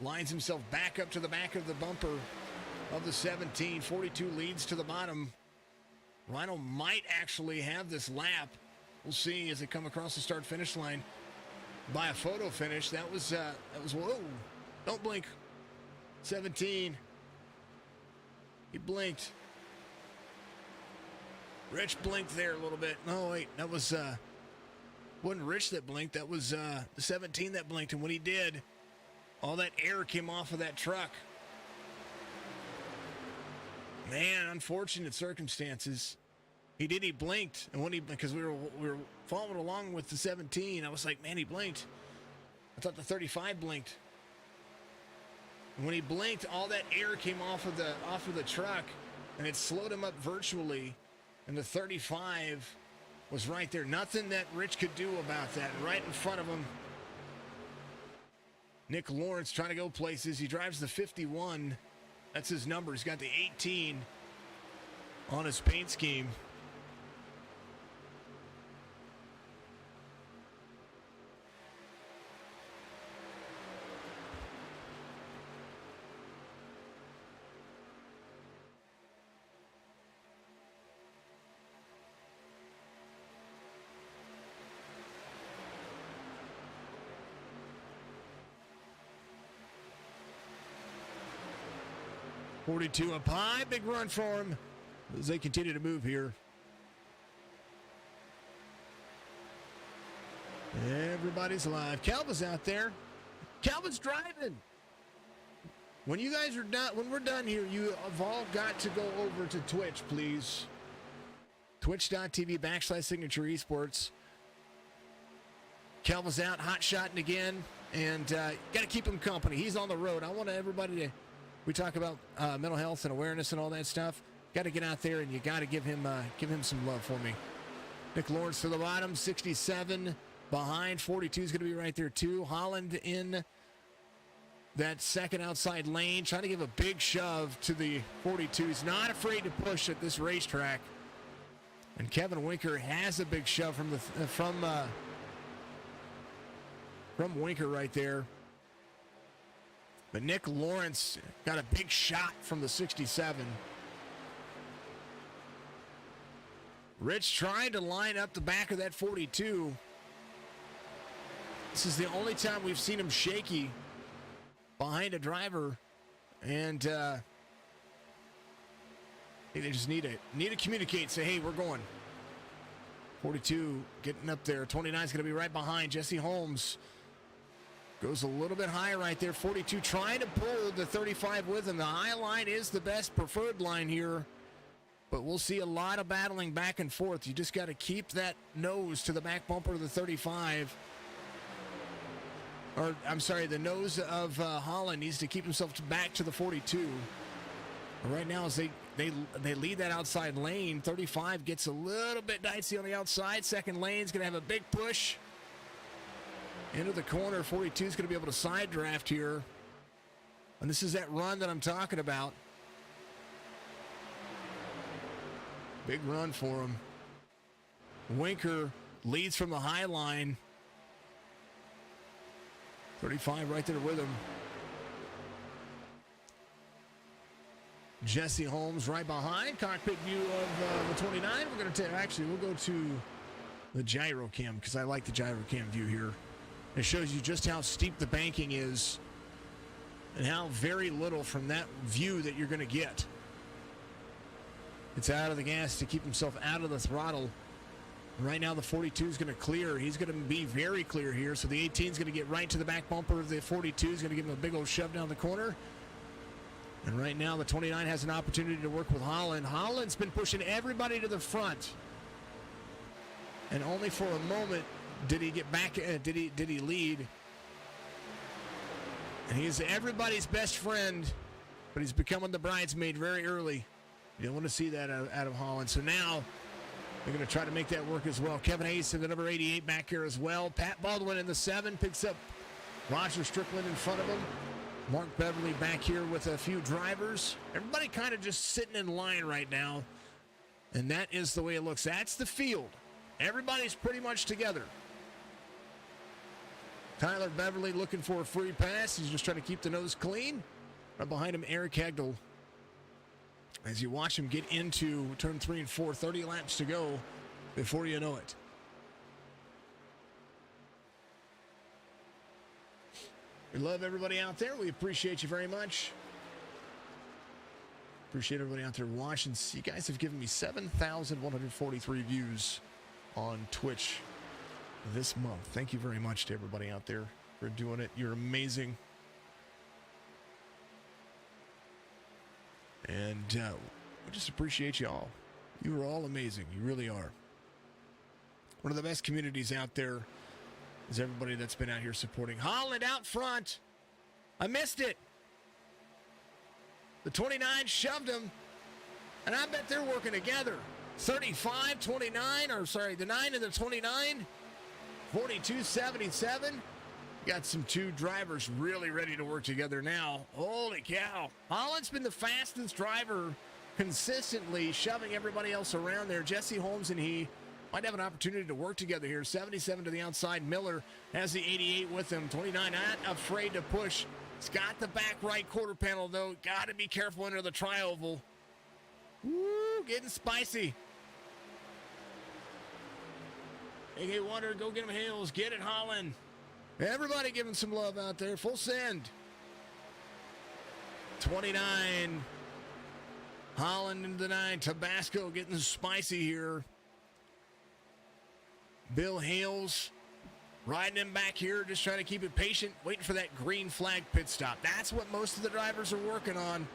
Lines himself back up to the back of the bumper of the 17. 42 leads to the bottom. Rhino might actually have this lap. We'll see as they come across the start-finish line by a photo finish. That was whoa. Don't blink. 17. He blinked. Rich blinked there a little bit. No, wait, that was wasn't Rich that blinked. That was the 17 that blinked. And when he did, all that air came off of that truck. Man, unfortunate circumstances. He blinked, and when because we were following along with the 17, I was like, man, he blinked. I thought the 35 blinked. And when he blinked, all that air came off of the truck, and it slowed him up virtually. And the 35 was right there. Nothing that Rich could do about that. Right in front of him. Nick Lawrence trying to go places. He drives the 51. That's his number. He's got the 18 on his paint scheme. .42 up high, big run for him as they continue to move here. Everybody's alive. Calvin's out there. Calvin's driving. When you guys are done, when we're done here, you have all got to go over to Twitch, please. Twitch.tv/Signature Esports. Calvin's out, hot shotting again, and got to keep him company. He's on the road. I want everybody to. We talk about mental health and awareness and all that stuff. Got to get out there, and you got to give him some love for me. Nick Lawrence to the bottom, 67. behind. 42 is going to be right there too. Holland in that second outside lane, trying to give a big shove to the 42. He's not afraid to push at this racetrack. And Kevin Winker has a big shove from Winker right there. But Nick Lawrence got a big shot from the 67. Rich trying to line up the back of that 42. This is the only time we've seen him shaky behind a driver, and they just need to communicate. Say, hey, we're going. 42 getting up there. 29 is going to be right behind. Jesse Holmes goes a little bit higher right there. 42 trying to pull the 35 with him. The high line is the best preferred line here, but we'll see a lot of battling back and forth. You just got to keep that nose to the back bumper of the 35. Or, I'm sorry, the nose of Holland needs to keep himself back to the 42. Right now, as they lead that outside lane, 35 gets a little bit dicey on the outside. Second lane's going to have a big push into the corner. 42 is going to be able to side draft here. And this is that run that I'm talking about. Big run for him. Winker leads from the high line. 35 right there with him. Jesse Holmes right behind. Cockpit view of the 29. We're going to actually, we'll go to the Gyro Cam because I like the Gyro Cam view here. It shows you just how steep the banking is and how very little from that view that you're going to get. It's out of the gas to keep himself out of the throttle. Right now, the 42 is going to clear. He's going to be very clear here. So the 18 is going to get right to the back bumper of the 42. He's going to give him a big old shove down the corner. And right now, the 29 has an opportunity to work with Holland. Holland's been pushing everybody to the front. And only for a moment did he get back, did he lead. And he is everybody's best friend, but he's becoming the bridesmaid very early. You don't want to see that out of Holland. So now they're going to try to make that work as well. Kevin Hayes in the number 88 back here as well. Pat Baldwin in the 7 picks up Roger Strickland in front of him. Mark Beverly back here with a few drivers. Everybody kind of just sitting in line right now. And that is the way it looks. That's the field. Everybody's pretty much together. Tyler Beverly looking for a free pass. He's just trying to keep the nose clean. Right behind him, Eric Hegdel. As you watch him get into turn 3 and 4, 30 laps to go before you know it. We love everybody out there. We appreciate you very much. Appreciate everybody out there watching. You guys have given me 7,143 views on Twitch this month. Thank you very much to everybody out there for doing it. You're amazing. And we just appreciate you all. You are all amazing. You really are. One of the best communities out there is everybody that's been out here supporting. Holland out front. I missed it. The 29 shoved him. And I bet they're working together. 35, 29, or sorry, the 9 and the 29. 42, 77. Got some two drivers really ready to work together now. Holy cow. Holland's been the fastest driver consistently shoving everybody else around there. Jesse Holmes and he might have an opportunity to work together here. 77 to the outside. Miller has the 88 with him. 29 not afraid to push. He's got the back right quarter panel, though. Got to be careful under the tri-oval. Woo, getting spicy. AK Water, go get him, Hales. Get it, Holland. Everybody giving some love out there. Full send. 29. Holland into the 9. Tabasco getting spicy here. Bill Hales riding him back here, just trying to keep it patient, waiting for that green flag pit stop. That's what most of the drivers are working on.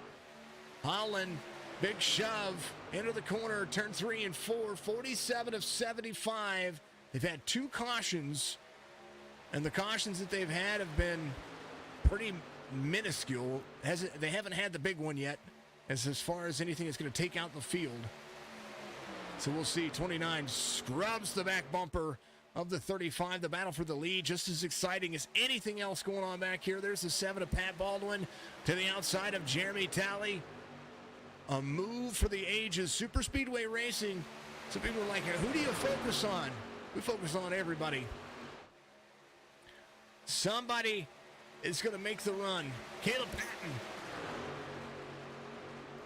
Holland, big shove into the corner, turn 3 and 4, 47 of 75. They've had 2 cautions, and the cautions that they've had have been pretty minuscule. They haven't had the big one yet, as far as anything that's going to take out the field. So we'll see. 29 scrubs the back bumper of the 35. The battle for the lead, just as exciting as anything else going on back here. There's the 7 of Pat Baldwin to the outside of Jeremy Talley. A move for the ages. Super Speedway Racing. Some people are like, who do you focus on? We focus on everybody. Somebody is going to make the run. Caleb Patton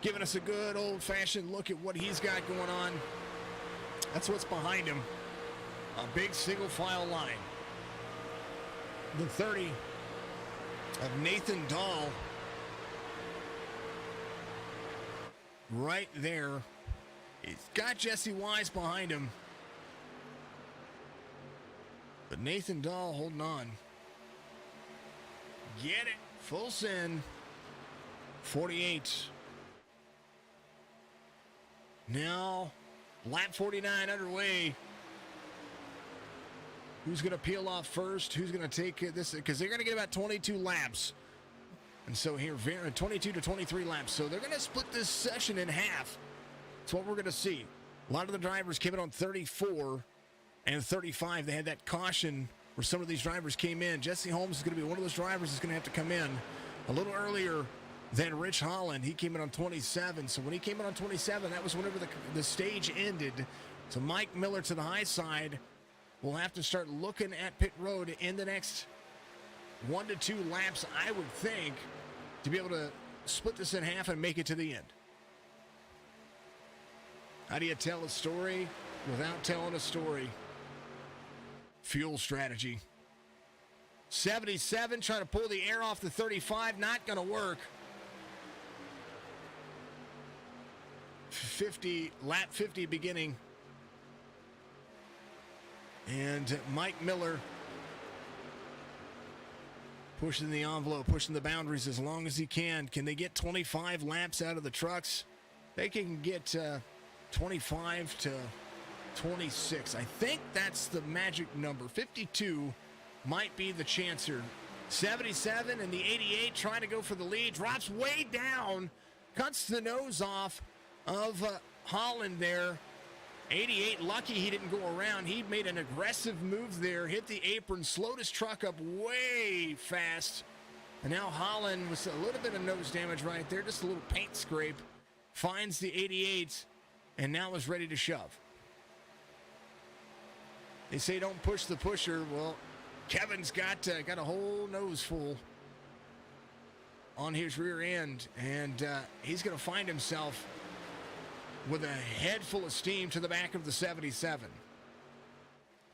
giving us a good old-fashioned look at what he's got going on. That's what's behind him. A big single-file line. The 30 of Nathan Dahl right there. He's got Jesse Wise behind him. But Nathan Dahl holding on. Get it. Full send. 48. Now, lap 49 underway. Who's going to peel off first? Who's going to take this? Because they're going to get about 22 laps. And so here, 22 to 23 laps. So they're going to split this session in half. That's what we're going to see. A lot of the drivers came in on 34 and 35. They had that caution where some of these drivers came in. Jesse Holmes is going to be one of those drivers that's going to have to come in a little earlier than Rich Holland. He came in on 27. So when he came in on 27, that was whenever the stage ended. So Mike Miller to the high side will have to start looking at pit road in the next 1 to 2 laps, I would think, to be able to split this in half and make it to the end. How do you tell a story without telling a story? Fuel strategy. 77 trying to pull the air off the 35. Not going to work. 50, lap 50 beginning. And Mike Miller pushing the envelope, pushing the boundaries as long as he can. Can they get 25 laps out of the trucks? They can get 25 to 26. I think that's the magic number. 52 might be the chancer. 77 and the 88 trying to go for the lead. Drops way down. Cuts the nose off of Holland there. 88, lucky he didn't go around. He made an aggressive move there, hit the apron, slowed his truck up way fast. And now Holland with a little bit of nose damage right there, just a little paint scrape, finds the 88 and now is ready to shove. They say don't push the pusher. Well, Kevin's got a whole nose full on his rear end, and he's going to find himself with a head full of steam to the back of the 77.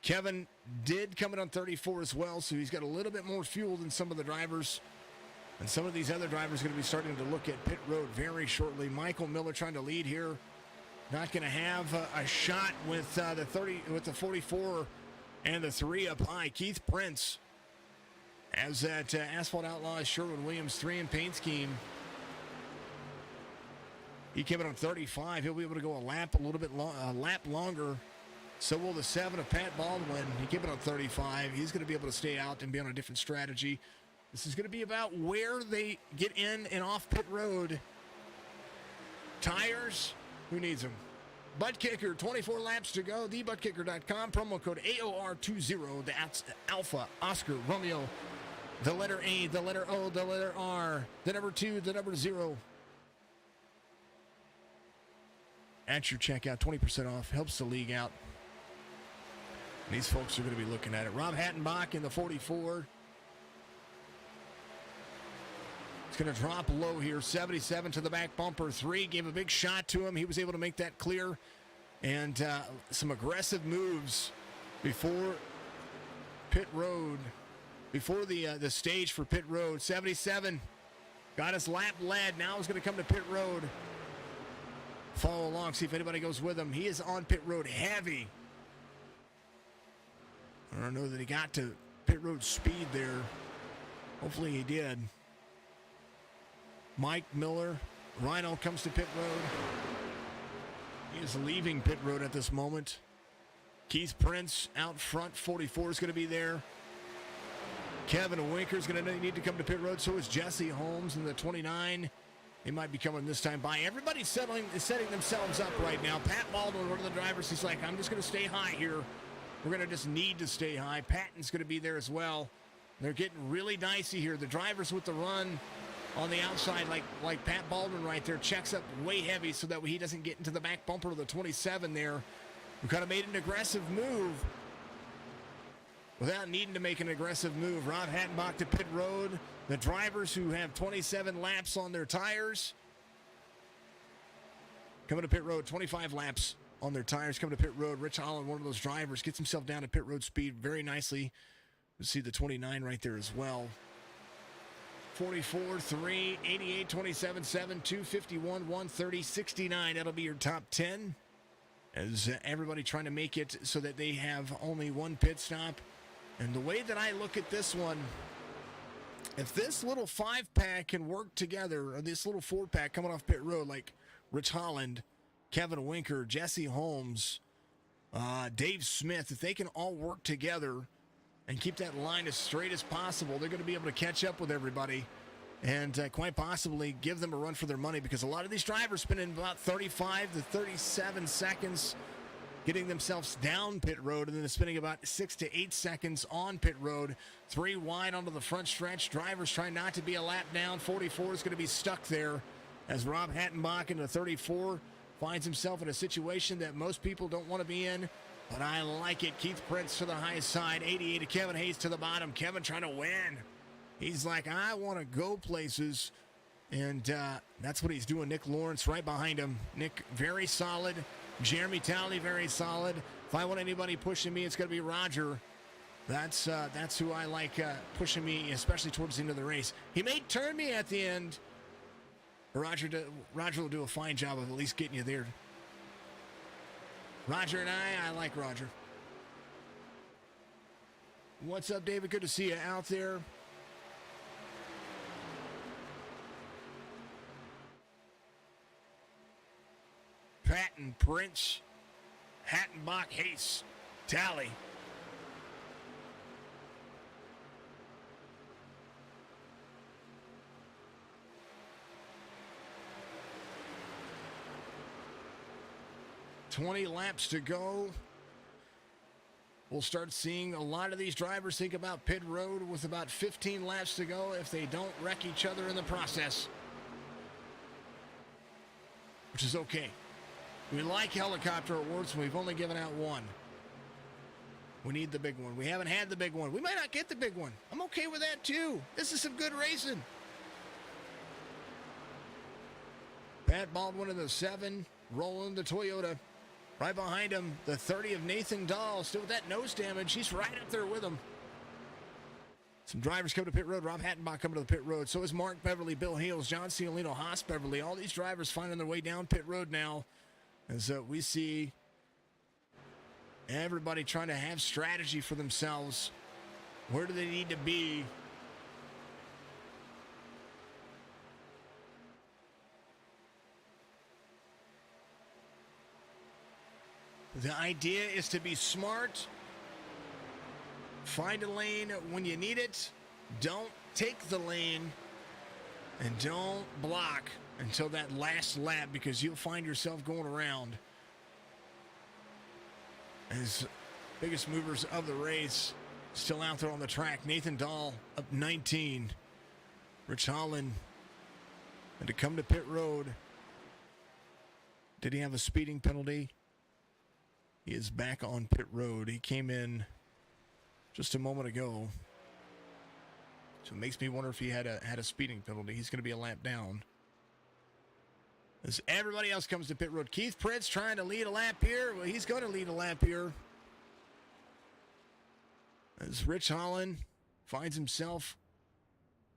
Kevin did come in on 34 as well, so he's got a little bit more fuel than some of the drivers. And some of these other drivers are going to be starting to look at pit road very shortly. Michael Miller trying to lead here. Not going to have a shot with the 30, with the 44 and the 3 up high. Keith Prince as that Asphalt Outlaws Sherwin-Williams 3 in paint scheme. He came in on 35. He'll be able to go a little bit longer. So will the 7 of Pat Baldwin. He came in on 35. He's going to be able to stay out and be on a different strategy. This is going to be about where they get in and off pit road. Tires, who needs them? Butt Kicker, 24 laps to go. TheButtKicker.com, promo code AOR20. That's Alpha, Oscar, Romeo, the letter A, the letter O, the letter R, the number 2, the number 0. At your checkout, 20% off. Helps the league out. These folks are going to be looking at it. Rob Hattenbach in the 44. It's going to drop low here. 77 to the back bumper. 3 gave a big shot to him. He was able to make that clear. And some aggressive moves before pit road. Before the stage for pit road. 77 got his lap led. Now he's going to come to pit road. Follow along, see if anybody goes with him. He is on pit road heavy. I don't know that he got to pit road speed there. Hopefully he did. Mike Miller, Rhino comes to pit road. He is leaving pit road at this moment. Keith Prince out front, 44 is going to be there. Kevin Winker is going to need to come to pit road. So is Jesse Holmes in the 29. He might be coming this time by. Everybody's setting themselves up right now. Pat Baldwin, one of the drivers, he's like, I'm just going to stay high here. We're going to just need to stay high. Patton's going to be there as well. They're getting really dicey here. The drivers with the run on the outside, like Pat Baldwin right there, checks up way heavy so that he doesn't get into the back bumper of the 27 there. We kind of made an aggressive move without needing to make an aggressive move. Rob Hattenbach to pit road. The drivers who have 27 laps on their tires coming to pit road, 25 laps on their tires coming to pit road. Rich Holland, one of those drivers, gets himself down to pit road speed very nicely. You see the 29 right there as well. 44, 3, 88, 27, 7, 251, 130, 69. That'll be your top 10. As everybody trying to make it so that they have only one pit stop. And the way that I look at this one, if this little 5-pack can work together, or this little 4-pack coming off pit road, like Rich Holland, Kevin Winker, Jesse Holmes, Dave Smith, if they can all work together and keep that line as straight as possible, they're going to be able to catch up with everybody and quite possibly give them a run for their money, because a lot of these drivers spend in about 35 to 37 seconds getting themselves down pit road, and then spending about 6 to 8 seconds on pit road. 3 wide onto the front stretch. Drivers trying not to be a lap down. 44 is going to be stuck there as Rob Hattenbach in the 34 finds himself in a situation that most people don't want to be in, but I like it. Keith Prince to the high side. 88 to Kevin Hayes to the bottom. Kevin trying to win. He's like, I want to go places, and that's what he's doing. Nick Lawrence right behind him. Nick, very solid. Jeremy Talley, very solid. If I want anybody pushing me, it's going to be Roger. That's who I like pushing me, especially towards the end of the race. He may turn me at the end. Roger will do a fine job of at least getting you there. Roger and I like Roger. What's up, David? Good to see you out there. Patton, Prince, Hattenbach, Hayes, Talley. $20 laps to go. We'll start seeing a lot of these drivers think about pit road with about 15 laps to go if they don't wreck each other in the process, which is okay. We like helicopter awards, and we've only given out one. We need the big one. We haven't had the big one. We might not get the big one. I'm okay with that too. This is some good racing. Pat Baldwin in the 7, rolling the Toyota. Right behind him, the 30 of Nathan Dahl, still with that nose damage. He's right up there with him. Some drivers come to pit road. Rob Hattenbach coming to the pit road. So is Mark Beverly, Bill Hales, John Ciolino, Haas Beverly. All these drivers finding their way down pit road now. And so we see everybody trying to have strategy for themselves. Where do they need to be? The idea is to be smart, find a lane when you need it, don't take the lane, and don't block until that last lap, because you'll find yourself going around. As biggest movers of the race still out there on the track. Nathan Dahl up 19. Rich Holland had to come to pit road. Did he have a speeding penalty? He is back on pit road. He came in just a moment ago. So it makes me wonder if he had a speeding penalty. He's going to be a lap down. As everybody else comes to pit road. Keith Prince trying to lead a lap here. Well, he's going to lead a lap here. As Rich Holland finds himself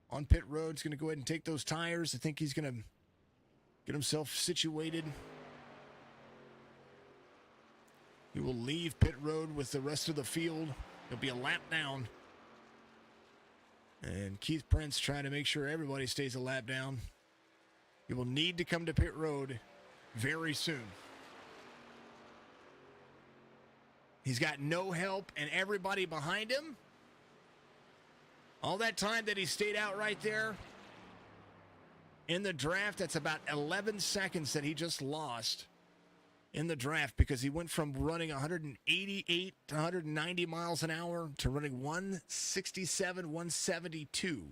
on pit road. He's going to go ahead and take those tires. I think he's going to get himself situated. He will leave pit road with the rest of the field. He'll be a lap down. And Keith Prince trying to make sure everybody stays a lap down. He will need to come to pit road very soon. He's got no help and everybody behind him. All that time that he stayed out right there in the draft, that's about 11 seconds that he just lost. in the draft because he went from running 188 to 190 miles an hour to running 167, 172.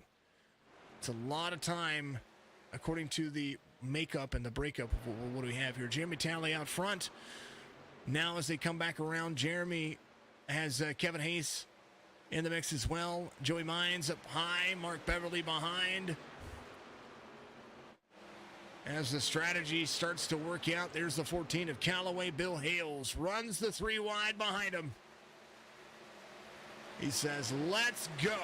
It's a lot of time, according to the makeup and the breakup of what do we have here. Jeremy Talley out front. Now as they come back around, Jeremy has Kevin Hayes in the mix as well. Joey Mines up high, Mark Beverly behind. As the strategy starts to work out, there's the 14 of Callaway. Bill Hales runs the 3 wide behind him. He says, let's go.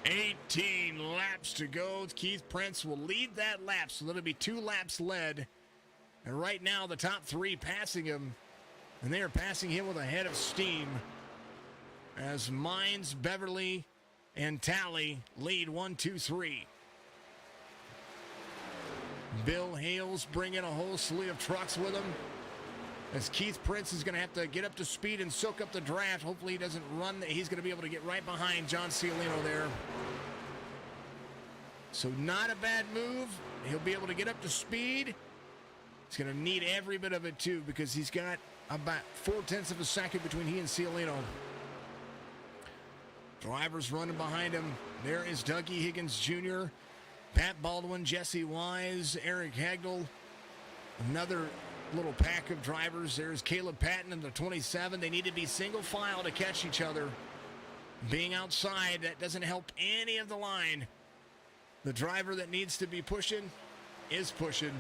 18 laps to go. Keith Prince will lead that lap, so that'll be 2 laps led. And right now, the top 3 passing him, and they are passing him with a head of steam as Mines, Beverly, and Talley lead 1, 2, 3. Bill Hales bringing a whole slew of trucks with him, as Keith Prince is going to have to get up to speed and soak up the draft. Hopefully he doesn't run. He's going to be able to get right behind John Ciolino there. So not a bad move. He'll be able to get up to speed. He's going to need every bit of it too, because he's got about 0.4 of a second between he and Ciolino. Drivers running behind him. There is Dougie Higgins Jr., Pat Baldwin, Jesse Wise, Eric Hagel. Another little pack of drivers. There's Caleb Patton in the 27. They need to be single file to catch each other. Being outside, that doesn't help any of the line. The driver that needs to be pushing is pushing.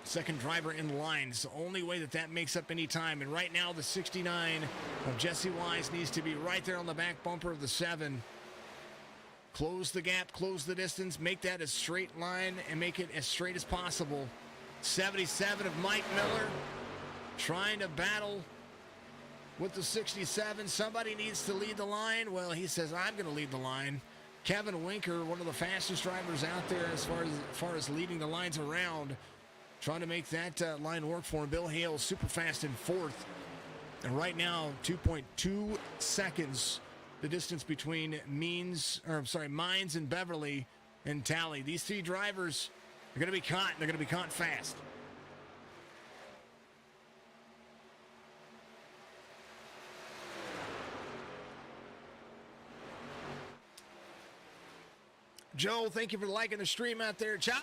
Second driver in line. It's the only way that that makes up any time. And right now, the 69 of Jesse Wise needs to be right there on the back bumper of the 7. Close the gap, close the distance, make that a straight line, and make it as straight as possible. 77 of Mike Miller trying to battle with the 67. Somebody needs to lead the line. Well, he says, I'm going to lead the line. Kevin Winker, one of the fastest drivers out there as far as leading the lines around, trying to make that line work for him. Bill Hale, super fast in 4th. And right now, 2.2 seconds, the distance between Mines and Beverly and Talley. These 3 drivers are going to be caught, and they're going to be caught fast. Joe, thank you for liking the stream out there. Charlie,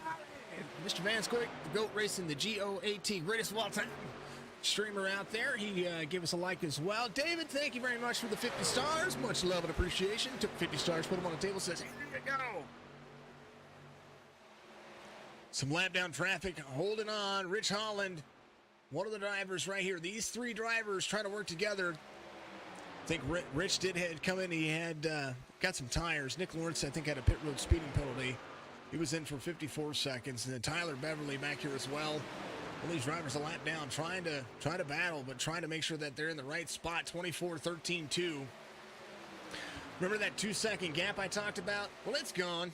Mr. Van Squick, the GOAT Racing, the GOAT, greatest of all time streamer out there. He gave us a like as well. David, thank you very much for the 50 stars. Much love and appreciation. Took 50 stars, put them on the table, says, here you go. Some lap down traffic, holding on. Rich Holland, one of the drivers right here. These 3 drivers trying to work together. I think Rich did come in. He had got some tires. Nick Lawrence, I think, had a pit road speeding penalty. He was in for 54 seconds. And then Tyler Beverly back here as well. All these drivers a lap down, trying to battle, but trying to make sure that they're in the right spot. 24-13-2. Remember that 2-second gap I talked about? Well, it's gone.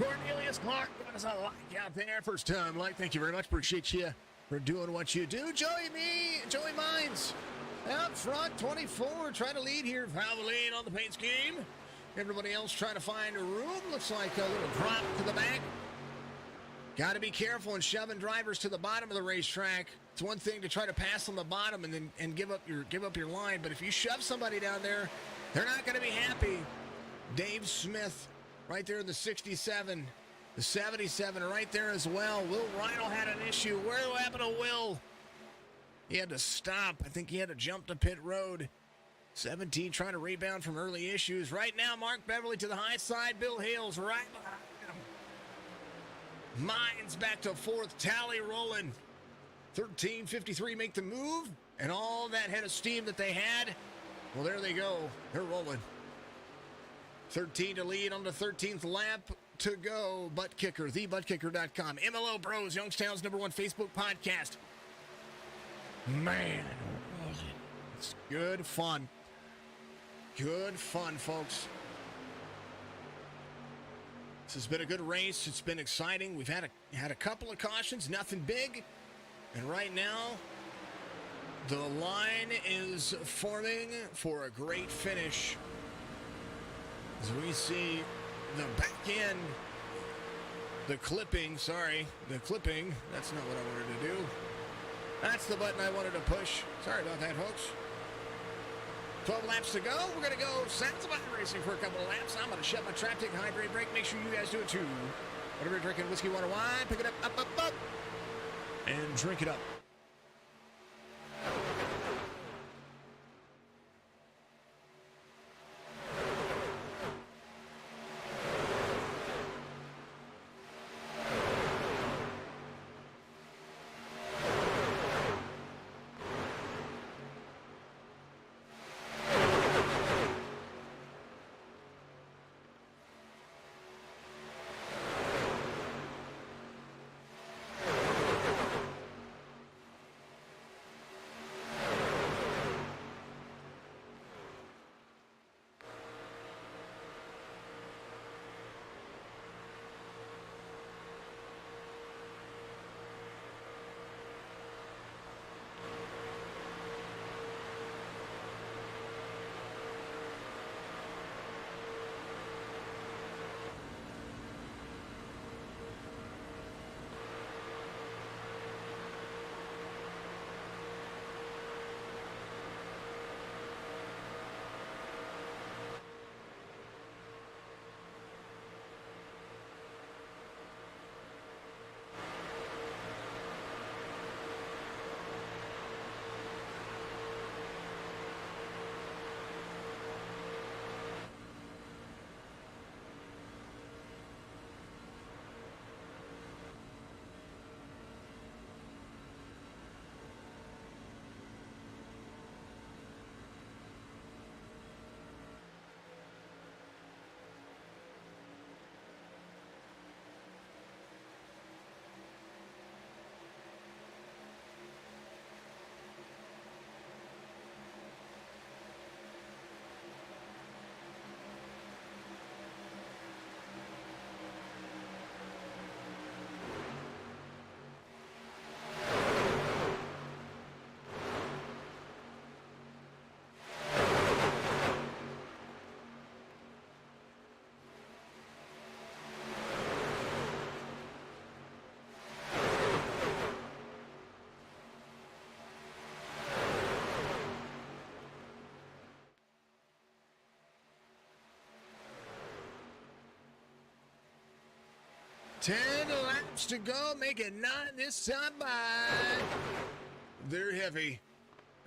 Cornelius Clark, what is a like out there? First time like. Thank you very much. Appreciate you for doing what you do. Joey Mines out front, 24, trying to lead here. Valvoline on the paint scheme. Everybody else trying to find a room. Looks like a little drop to the back. Got to be careful in shoving drivers to the bottom of the racetrack. It's one thing to try to pass on the bottom and give up your line, but if you shove somebody down there, they're not going to be happy. Dave Smith right there in the 67. The 77 right there as well. Will Rydell had an issue. What happened to Will? He had to stop. I think he had to jump to pit road. 17 trying to rebound from early issues. Right now, Mark Beverly to the high side. Bill Hales right behind him. Mines back to 4th. Talley rolling. 13:53 make the move. And all that head of steam that they had, well, there they go. They're rolling. 13 to lead on the 13th lap to go. Butt Kicker, thebuttkicker.com. MLO Bros, Youngstown's #1 Facebook podcast. Man, it's good fun. Good fun, folks. This has been a good race. It's been exciting. We've had a couple of cautions, nothing big. And right now, the line is forming for a great finish. As we see the back end The clipping, sorry. The clipping. That's not what I wanted to do. That's the button I wanted to push. Sorry about that, folks. 12 laps to go. We're going to go sounds of iRacing for a couple of laps. I'm going to shut my trap, take a hydrate break. Make sure you guys do it too. Whatever you're drinking, whiskey, water, wine, pick it up, and drink it up. Ten laps to go, make it 9 this time by. They're heavy,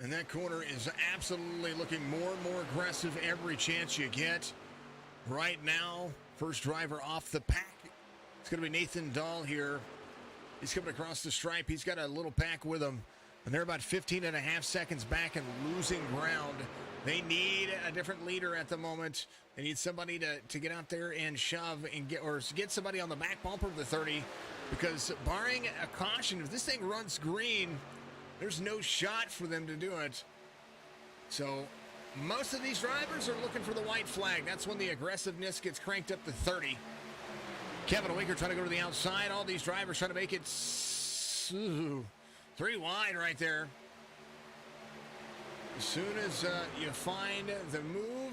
and that corner is absolutely looking more and more aggressive every chance you get. Right now, first driver off the pack. It's going to be Nathan Dahl here. He's coming across the stripe. He's got a little pack with him, and they're about 15 and a half seconds back and losing ground. They need a different leader at the moment. They need somebody to get out there and shove and get somebody on the back bumper of the 30, because barring a caution, if this thing runs green, there's no shot for them to do it. So most of these drivers are looking for the white flag. That's when the aggressiveness gets cranked up to 30. Kevin Winker trying to go to the outside. All these drivers trying to make it 3 wide right there. As soon as you find the move,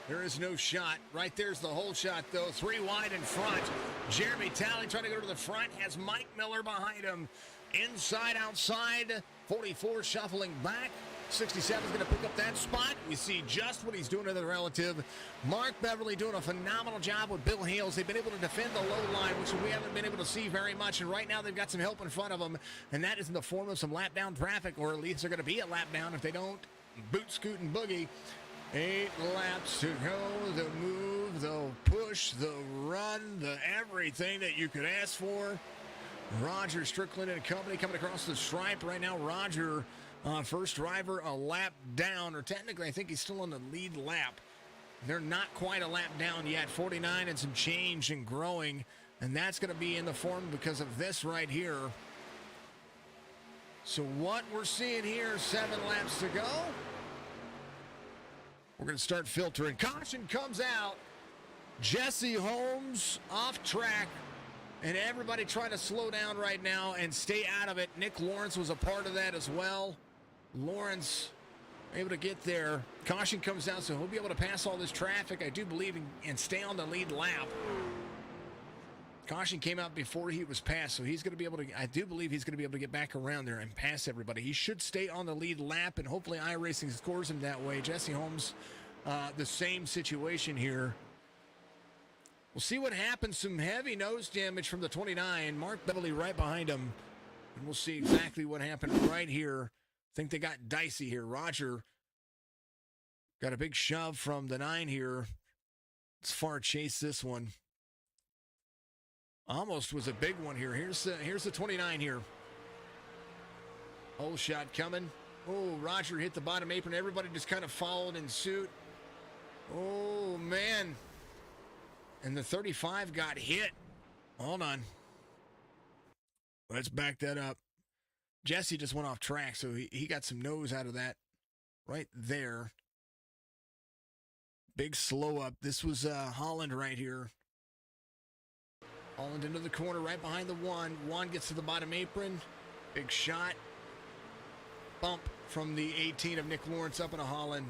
there is no shot. Right there's the whole shot, though. 3 wide in front. Jeremy Talley trying to go to the front. Has Mike Miller behind him. Inside, outside. 44 shuffling back. 67 is going to pick up that spot. We see just what he's doing to the relative. Mark Beverly doing a phenomenal job with Bill Hales. They've been able to defend the low line, which we haven't been able to see very much. And right now they've got some help in front of them, and that is in the form of some lap down traffic, or at least they're going to be a lap down if they don't boot, scoot, and boogie. 8 laps to go. The move, the push, the run, the everything that you could ask for. Roger Strickland and company coming across the stripe right now. Roger, first driver, a lap down, or technically I think he's still on the lead lap. They're not quite a lap down yet. 49 and some change and growing, and that's going to be in the form because of this right here. So what we're seeing here, 7 laps to go. We're going to start filtering. Caution comes out. Jesse Holmes off track. And everybody trying to slow down right now and stay out of it. Nick Lawrence was a part of that as well. Lawrence able to get there. Caution comes out, so he'll be able to pass all this traffic, I do believe, and stay on the lead lap. Caution came out before he was passed, so he's going to be able to, I do believe he's going to be able to get back around there and pass everybody. He should stay on the lead lap, and hopefully iRacing scores him that way. Jesse Holmes, the same situation here. We'll see what happens. Some heavy nose damage from the 29. Mark Beverly right behind him. And we'll see exactly what happened right here. I think they got dicey here. Roger got a big shove from the 9 here. Let's far chase this one. Almost was a big one here. Here's the 29 here. Hole shot coming. Oh, Roger hit the bottom apron. Everybody just kind of followed in suit. Oh, man. And the 35 got hit. Hold on. Let's back that up. Jesse just went off track, so he got some nose out of that right there. Big slow up. This was Holland right here. Holland into the corner right behind the 1. 1 gets to the bottom apron. Big shot. Bump from the 18 of Nick Lawrence up into Holland.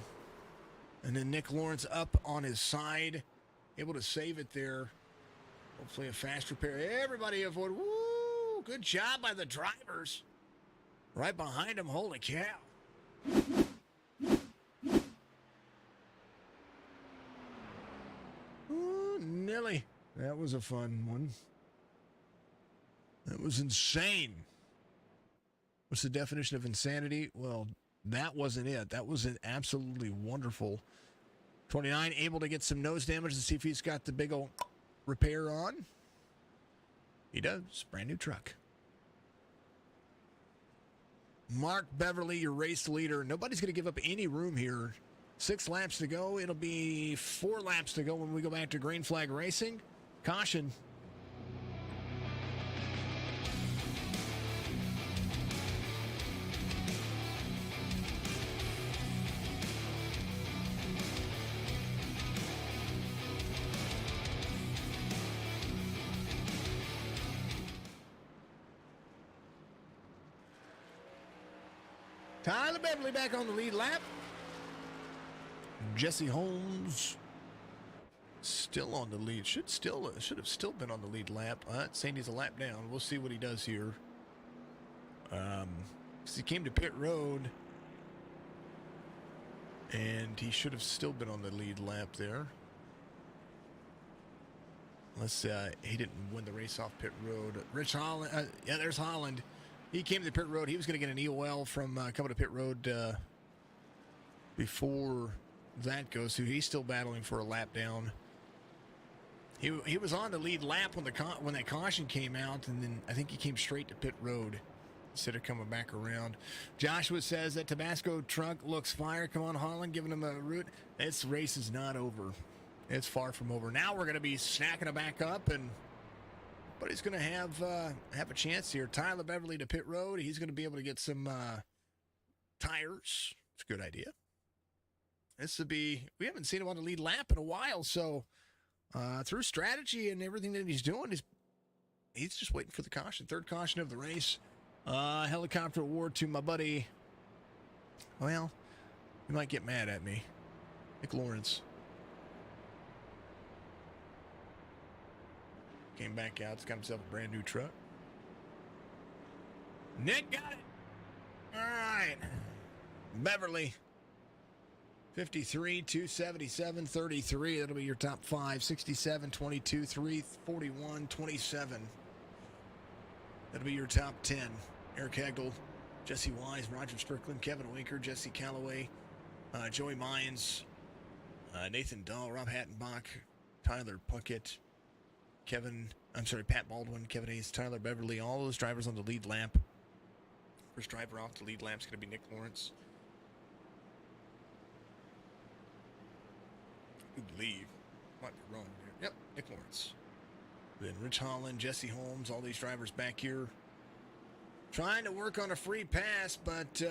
And then Nick Lawrence up on his side. Able to save it there. Hopefully a fast repair. Everybody avoid. Woo! Good job by the drivers. Right behind him. Holy cow. Ooh, Nelly. That was a fun one. That was insane. What's the definition of insanity? Well, that wasn't it. That was an absolutely wonderful. 29 able to get some nose damage to see if he's got the big old repair on. He does. Brand new truck. Mark Beverly, your race leader. Nobody's going to give up any room here. 6 laps to go. It'll be 4 laps to go when we go back to green flag racing. Caution. Tyler Beverly back on the lead lap. Jesse Holmes still on the lead. Should have still been on the lead lap. Saying he's a lap down. We'll see what he does here. He came to pit road, and he should have still been on the lead lap there. Unless he didn't win the race off pit road. Rich Holland. Yeah, there's Holland. He came to the pit road. He was going to get an EOL from coming to pit road before that goes. So he's still battling for a lap down. He was on the lead lap when that caution came out, and then I think he came straight to pit road instead of coming back around. Joshua says that Tabasco truck looks fire. Come on, Holland, giving him a route. This race is not over. It's far from over. Now we're going to be snacking it back up, but he's going to have a chance here. Tyler Beverly to pit road. He's going to be able to get some tires. It's a good idea. We haven't seen him on the lead lap in a while, so through strategy and everything that he's doing, he's just waiting for the caution. 3rd caution of the race. Helicopter award to my buddy. Well, he might get mad at me. Nick Lawrence. Came back out. He's got himself a brand new truck. Nick got it. All right. Beverly. 53, 277, 33. That'll be your top 5. 67, 22, 3, 41, 27. That'll be your top 10. Eric Hegel, Jesse Wise, Roger Strickland, Kevin Winker, Jesse Calloway, Joey Mines, Nathan Dahl, Rob Hattenbach, Tyler Puckett, Pat Baldwin, Kevin Hayes, Tyler Beverly, all those drivers on the lead lap. First driver off the lead lap is going to be Nick Lawrence. I believe. Might be wrong here. Yep, Nick Lawrence. Then Rich Holland, Jesse Holmes, all these drivers back here. Trying to work on a free pass, but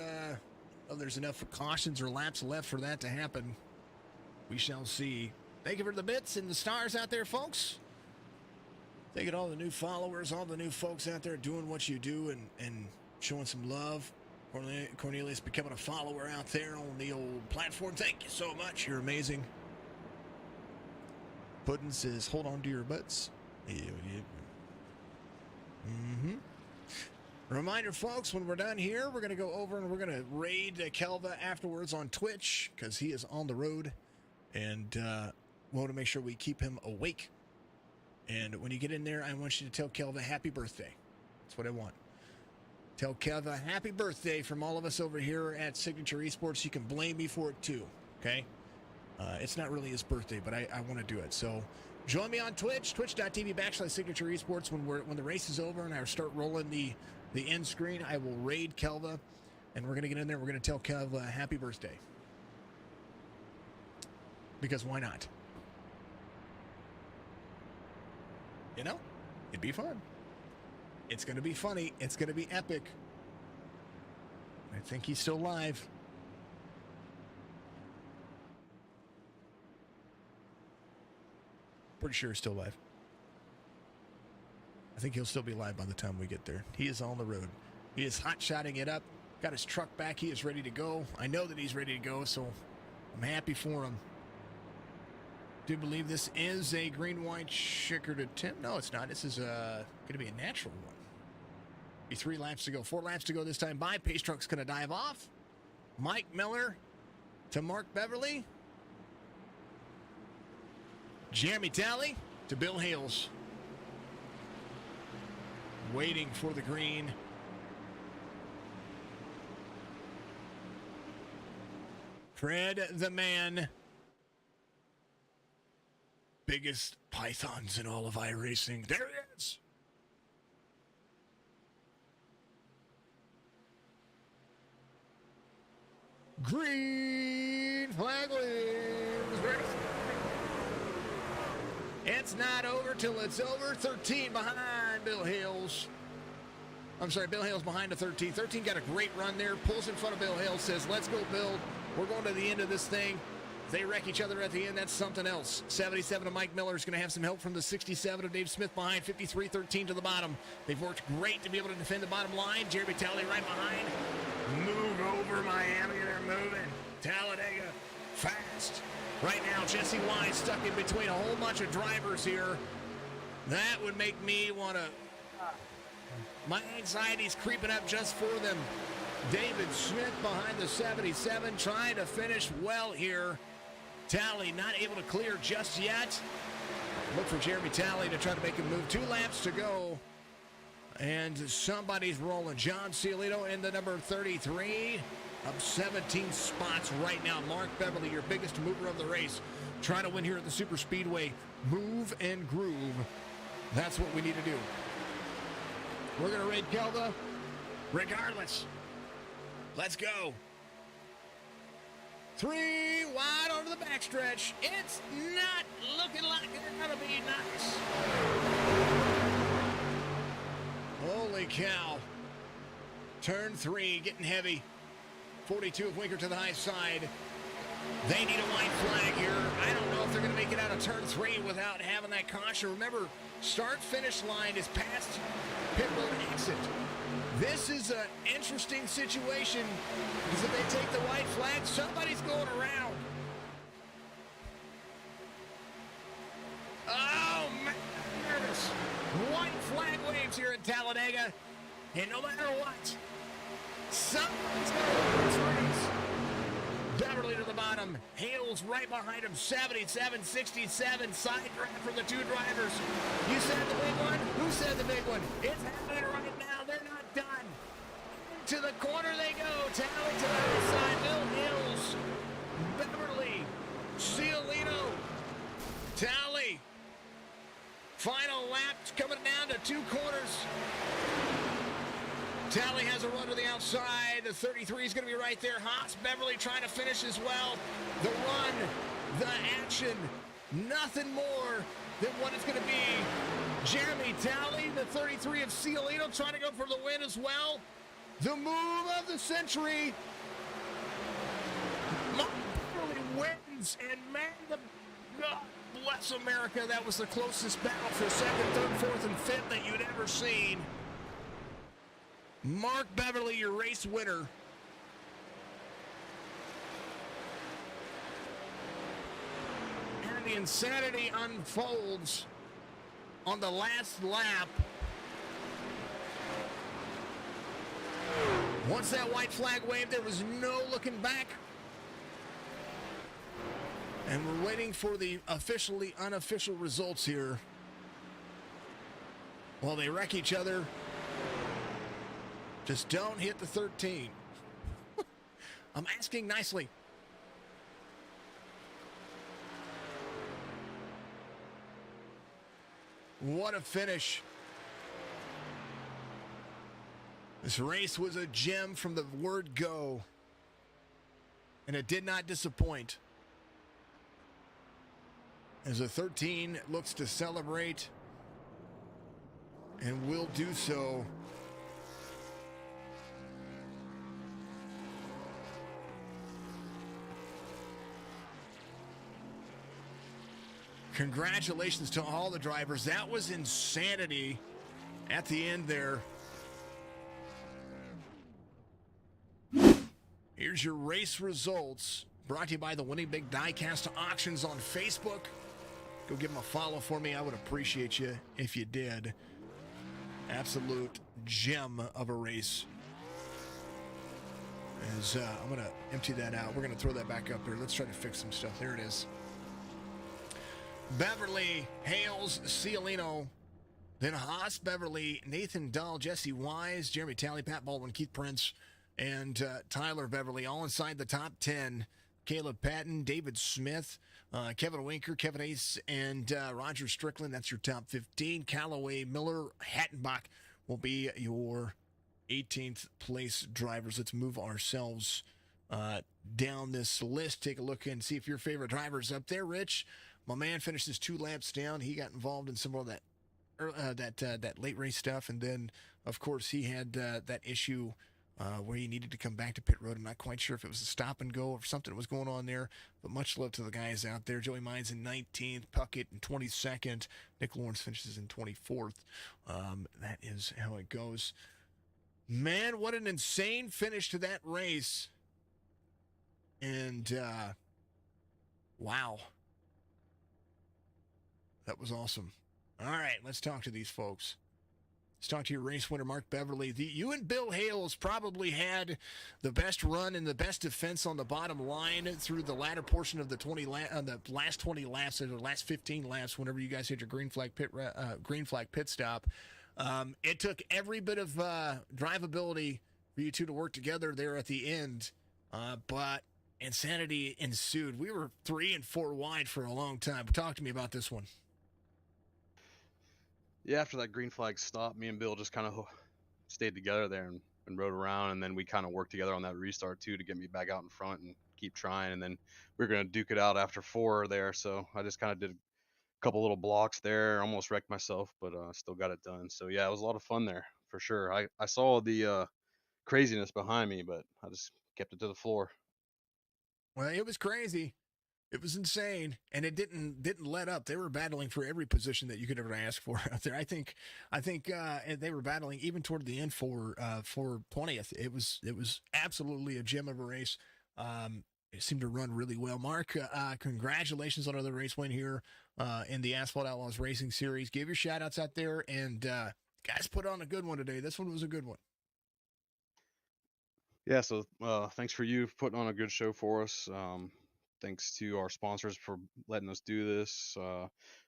there's enough cautions or laps left for that to happen. We shall see. Thank you for the bits and the stars out there, folks. Thank you to all the new followers, all the new folks out there doing what you do and showing some love. Cornelius becoming a follower out there on the old platform. Thank you so much. You're amazing. Puddin says, hold on to your butts. Yeah. Reminder, folks, when we're done here, we're going to go over and we're going to raid Kelva afterwards on Twitch because he is on the road. And we want to make sure we keep him awake. And when you get in there, I want you to tell Kelva happy birthday. That's what I want. Tell Kelva happy birthday from all of us over here at Signature Esports. You can blame me for it too, okay? It's not really his birthday, but I want to do it. So join me on Twitch, twitch.tv/Signature Esports. When the race is over and I start rolling the end screen, I will raid Kelva, and we're going to get in there. We're going to tell Kelva happy birthday. Because why not? You know, it'd be fun. It's going to be funny. It's going to be epic. I think he's still live. Pretty sure he's still live. I think he'll still be live by the time we get there. He is on the road. He is hot-shotting it up. Got his truck back. He is ready to go. I know that he's ready to go, so I'm happy for him. Do you believe this is a green-white checkered attempt? No, it's not. This is going to be a natural one. Be 3 laps to go. 4 laps to go this time by. Pace truck's going to dive off. Mike Miller to Mark Beverly. Jeremy Talley to Bill Hales. Waiting for the green. Fred the man. Biggest pythons in all of iRacing. There he is. Green flag wins. It's not over till it's over. 13 behind Bill Hales. I'm sorry, Bill Hales behind the 13. 13 got a great run there. Pulls in front of Bill Hales. Says, let's go, Bill. We're going to the end of this thing. If they wreck each other at the end, that's something else. 77 of Mike Miller is going to have some help from the 67 of Dave Smith behind. 53-13 to the bottom. They've worked great to be able to defend the bottom line. Jeremy Talley right behind. Move over, Miami. They're moving. Talladega fast. Right now, Jesse Wise stuck in between a whole bunch of drivers here. That would make me want to... my anxiety's creeping up just for them. David Smith behind the 77, trying to finish well here. Talley not able to clear just yet. Look for Jeremy Talley to try to make him move. 2 laps to go. And somebody's rolling. John Ciolito in the number 33. Up 17 spots right now. Mark Beverly, your biggest mover of the race. Trying to win here at the Super Speedway. Move and groove. That's what we need to do. We're going to raid Kelva regardless. Let's go. 3 wide over the backstretch. It's not looking like it's going to be nice. Holy cow. Turn 3, getting heavy. 42 of Winker to the high side. They need a white flag here. I don't know if they're going to make it out of turn 3 without having that caution. Remember, start-finish line is past pit road exit. This is an interesting situation because if they take the white flag, somebody's going around. Oh, man, I'm nervous. White flag waves here at Talladega, and no matter what, somebody's going to lose race. Beverly to the bottom. Hales right behind him. 77, 67. Side draft from the 2 drivers. You said the big one? Who said the big one? It's happening right now. They're not done. To the corner they go. Talley to the other side. Bill Hills. Beverly. Ciolito. Talley. Final lap coming down to 2 corners. Talley has a run to the outside. The 33 is going to be right there. Haas, Beverly trying to finish as well. The run, the action, nothing more than what it's going to be. Jeremy Talley, the 33 of Ciolito, trying to go for the win as well. The move of the century. Beverly wins, and man, God bless America. That was the closest battle for 2nd, 3rd, 4th, and 5th that you'd ever seen. Mark Beverly, your race winner. And the insanity unfolds on the last lap. Once that white flag waved, there was no looking back. And we're waiting for the officially unofficial results here. While they wreck each other. Just don't hit the 13. I'm asking nicely. What a finish. This race was a gem from the word go. And it did not disappoint. As the 13 looks to celebrate and will do so. Congratulations to all the drivers. That was insanity at the end there. Here's your race results, brought to you by the Winning Big Diecast Auctions on Facebook. Go give them a follow for me. I would appreciate you if you did. Absolute gem of a race. As I'm going to empty that out. We're going to throw that back up there. Let's try to fix some stuff. There it is. Beverly, Hales, Cialino, then Haas, Beverly, Nathan Dahl, Jesse Wise, Jeremy Talley, Pat Baldwin, Keith Prince, and Tyler Beverly, all inside the top 10. Caleb Patton, David Smith, Kevin Winker, Kevin Ace, and Roger Strickland. That's your top 15. Callaway, Miller, Hattenbach will be your 18th place drivers. Let's move ourselves down this list. Take a look and see if your favorite driver's up there. Rich, my man, finishes 2 laps down. He got involved in some of that late race stuff, and then, of course, he had that issue where he needed to come back to pit road. I'm not quite sure if it was a stop and go or something was going on there, but much love to the guys out there. Joey Mines in 19th, Puckett in 22nd, Nick Lawrence finishes in 24th. That is how it goes. Man, what an insane finish to that race. And, wow. That was awesome. All right, let's talk to these folks. Let's talk to your race winner, Mark Beverly. You and Bill Hales probably had the best run and the best defense on the bottom line through the latter portion of the the last 20 laps or the last 15 laps. Whenever you guys hit your green flag pit stop, it took every bit of drivability for you two to work together there at the end, but insanity ensued. We were 3 and 4 wide for a long time. Talk to me about this one.
Yeah, after that green flag stop, me and Bill just kind of stayed together there and rode around, and then we kind of worked together on that restart too to get me back out in front and keep trying. And then we were going to duke it out after 4 there, so I just kind of did a couple little blocks there, almost wrecked myself, but still got it done. So yeah, it was a lot of fun there for sure. I saw the craziness behind me, but I just kept it to the floor.
Well, it was crazy. It was insane, and it didn't let up. They were battling for every position that you could ever ask for out there. I think they were battling even toward the end for 20th. It was absolutely a gem of a race. It seemed to run really well. Mark, congratulations on another race win here in the Asphalt Outlaws Racing Series. Give your shout outs out there, and guys put on a good one today. This one was a good one.
Yeah, so thanks for you putting on a good show for us. Thanks to our sponsors for letting us do this.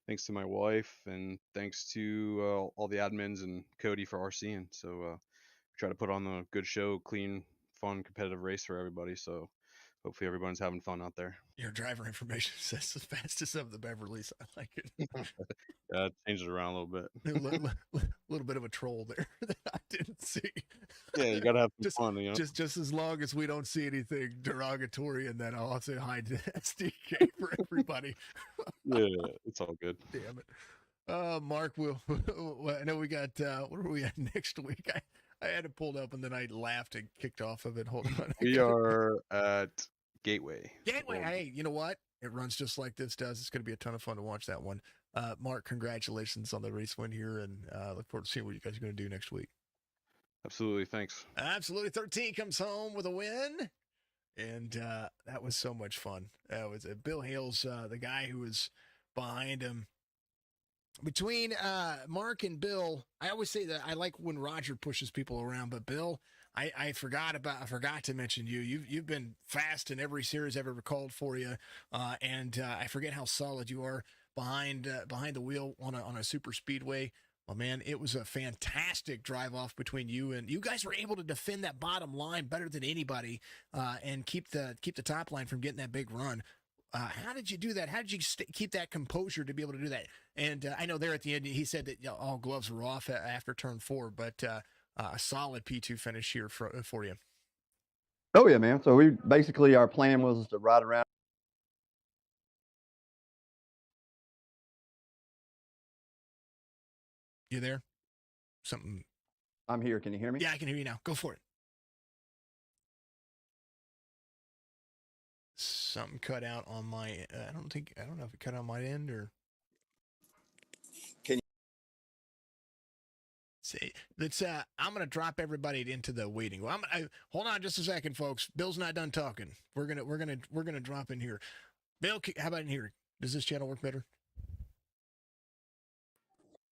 Thanks to my wife, and thanks to all the admins and Cody for RCing. So we try to put on a good show, clean, fun, competitive race for everybody. So hopefully everyone's having fun out there.
Your driver information says the fastest of the Beverleys. I like it.
Yeah, changed it around a little bit.
A little bit of a troll there that I didn't see.
Yeah, you gotta have some fun, you know.
Just as long as we don't see anything derogatory, and then I'll say hi to SDK for everybody.
Yeah, it's all good.
Damn it. Mark, I know we got what are we at next week? I had it pulled up and then I laughed and kicked off of it. Hold on.
We are at Gateway.
Hey, you know what? It runs just like this does. It's going to be a ton of fun to watch that one. Mark, congratulations on the race win here, and look forward to seeing what you guys are going to do next week.
Absolutely. Thanks.
Absolutely. 13 comes home with a win, and that was so much fun. That was Bill Hales, the guy who was behind him. between Mark and Bill, I always say that I like when Roger pushes people around, but Bill, I forgot to mention you. You've been fast in every series I've ever called for you, and I forget how solid you are behind the wheel on a super speedway. Well, man, it was a fantastic drive off between you, and you guys were able to defend that bottom line better than anybody, and keep the top line from getting that big run. How did you do that? How did you keep that composure to be able to do that? And I know there at the end, he said that all gloves were off after turn 4, but a solid P2 finish here for you.
Oh yeah, man. So we basically, our plan was to ride around.
You there? Something.
I'm here. Can you hear me?
Yeah, I can hear you now. Go for it. Something cut out on my. I don't know if it cut on my end or.
Can you?
See, let's. I'm gonna drop everybody into the waiting. Well, hold on just a second, folks. Bill's not done talking. We're gonna drop in here. Bill, how about in here? Does this channel work better?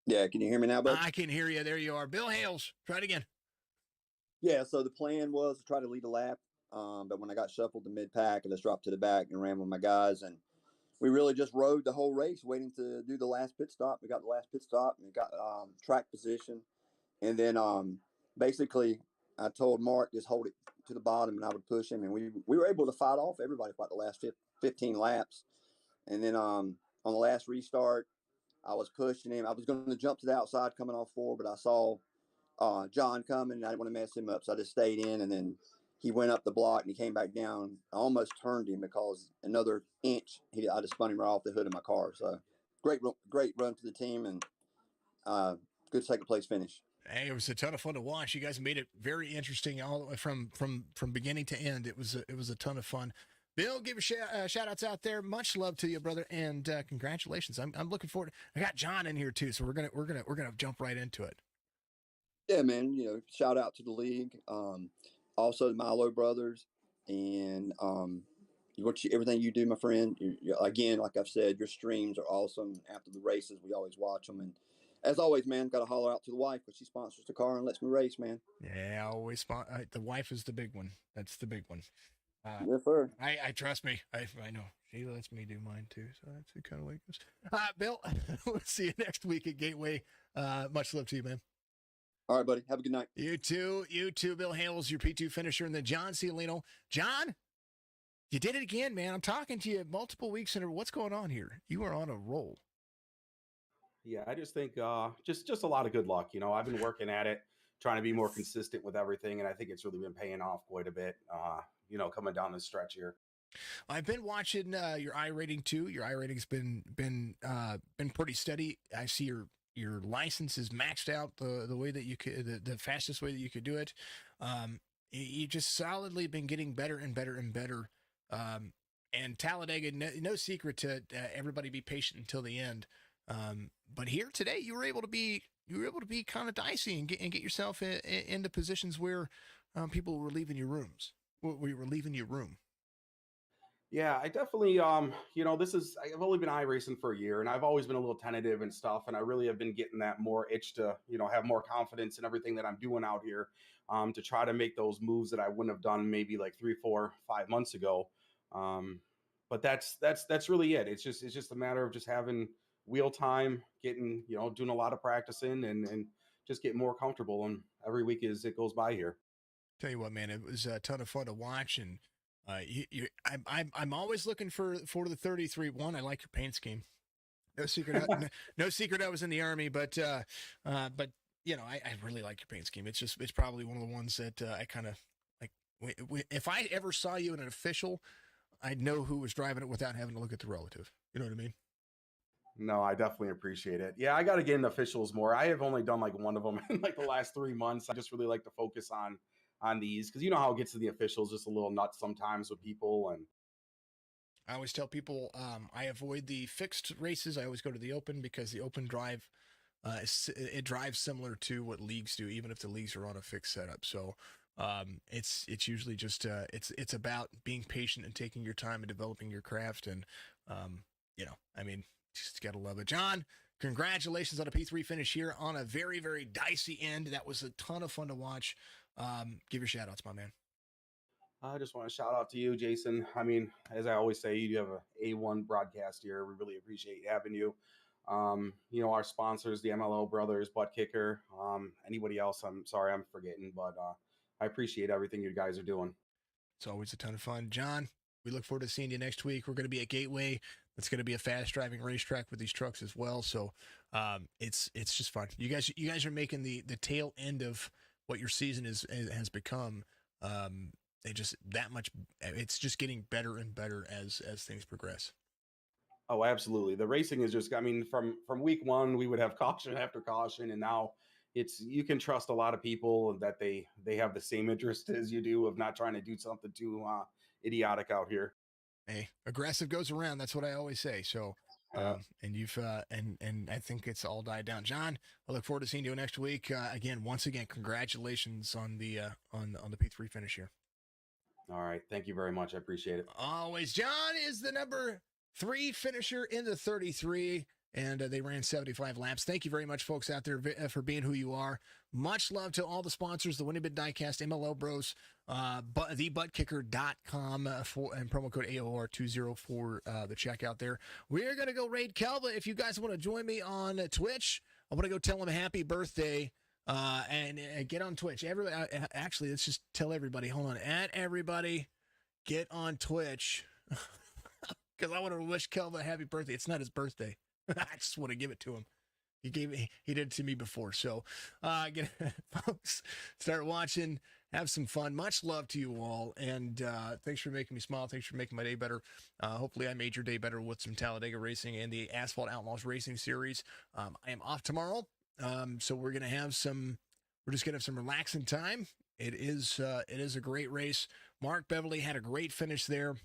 Yeah, can you hear me now, bud?
I can hear you. There you are. Bill Hales, try it again.
Yeah, so the plan was to try to lead a lap, but when I got shuffled to mid-pack, I just dropped to the back and ran with my guys, and we really just rode the whole race waiting to do the last pit stop. We got the last pit stop, and we got track position, and then basically I told Mark, just hold it to the bottom, and I would push him, and we were able to fight off everybody for about the last 15 laps. And then on the last restart, I was pushing him. I was going to jump to the outside coming off 4, but I saw John coming, and I didn't want to mess him up, so I just stayed in. And then he went up the block, and he came back down. I almost turned him because another inch, I just spun him right off the hood of my car. So great run for the team, and good second place finish.
Hey, it was a ton of fun to watch. You guys made it very interesting all the way from beginning to end. It was a ton of fun. Bill, give a shout outs out there. Much love to you, brother, and congratulations. I'm looking forward. I got John in here too, so we're gonna jump right into it.
Yeah, man. Shout out to the league, also the Milo brothers, and everything you do, my friend. Again, like I've said, your streams are awesome. After the races, we always watch them, and as always, man, got to holler out to the wife because she sponsors the car and lets me race, man.
Yeah, always the wife is the big one. That's the big one.
Yes, sir.
I trust me. I know she lets me do mine too, so that's the kind of way it goes. Bill, we'll see you next week at Gateway. Much love to you, man.
All right, buddy. Have a good night.
You too, Bill Hales, your P2 finisher, and then John Cialino. John, you did it again, man. I'm talking to you multiple weeks in a row. What's going on here? You are on a roll.
Yeah, I just think just a lot of good luck. I've been working at it, trying to be more consistent with everything, and I think it's really been paying off quite a bit. Coming down this stretch here.
I've been watching your iRating too. Your iRating's been pretty steady. I see your license is maxed out the way that you could, the fastest way that you could do it. You just solidly been getting better and better and better. And Talladega, no secret to everybody be patient until the end. But here today, you were able to be kind of dicey and get yourself into positions where people were leaving your rooms. We were leaving your room.
Yeah, I definitely, I've only been iRacing for a year, and I've always been a little tentative and stuff, and I really have been getting that more itch to, have more confidence in everything that I'm doing out here, to try to make those moves that I wouldn't have done maybe like 3, 4, 5 months ago. But that's really it. It's just a matter of just having wheel time, getting, doing a lot of practicing and just getting more comfortable. And every week as it goes by here.
Tell you what, man, it was a ton of fun to watch, and I'm always looking for the 33-1. I like your paint scheme. No secret, no secret. I was in the Army, but I really like your paint scheme. It's probably one of the ones that I kind of like. If I ever saw you in an official, I'd know who was driving it without having to look at the relative. You know what I mean?
No, I definitely appreciate it. Yeah, I got to get in the officials more. I have only done like one of them in like the last 3 months. I just really like to focus on these because you know how it gets to the officials, just a little nuts sometimes with people. And
I always tell people I avoid the fixed races. I always go to the open because the open drive it drives similar to what leagues do, even if the leagues are on a fixed setup. So it's usually just it's about being patient and taking your time and developing your craft, and just gotta love it. John, congratulations on a P3 finish here on a very, very dicey end. That was a ton of fun to watch. Give your shout outs, my man.
I just want to shout out to you, Jason. I mean, as I always say, you have a A1 broadcast here. We really appreciate having you. Our sponsors, the MLO Brothers, Butt Kicker, anybody else, I'm sorry I'm forgetting, but I appreciate everything you guys are doing.
It's always a ton of fun. John, we look forward to seeing you next week. We're going to be at Gateway. It's going to be a fast driving racetrack with these trucks as well. So it's just fun. You guys are making the tail end of what your season has become. It's just getting better and better as things progress.
Oh, absolutely. The racing is just, I mean, from week one, we would have caution after caution. And now you can trust a lot of people that they have the same interest as you do of not trying to do something too idiotic out here.
Hey, aggressive goes around. That's what I always say. So, and you've, and I think it's all died down. John, I look forward to seeing you next week. Once again, congratulations on the P3 finish here.
All right. Thank you very much. I appreciate it.
Always. John is the number 3 finisher in the 33, and they ran 75 laps. Thank you very much, folks out there, for being who you are. Much love to all the sponsors, the Winning Bid Diecast, MLO Bros, thebuttkicker.com, and promo code AOR20 for the checkout there. We're going to go raid Kelva. If you guys want to join me on Twitch, I want to go tell him happy birthday. And get on Twitch. Actually, let's just tell everybody. Hold on. Everybody, get on Twitch. Because I want to wish Kelva a happy birthday. It's not his birthday. I just want to give it to him. He did it to me before. So, folks, start watching. Have some fun. Much love to you all. And thanks for making me smile. Thanks for making my day better. Hopefully I made your day better with some Talladega racing and the Asphalt Outlaws racing series. I am off tomorrow. So we're just going to have some relaxing time. It is a great race. Mark Beverly had a great finish there.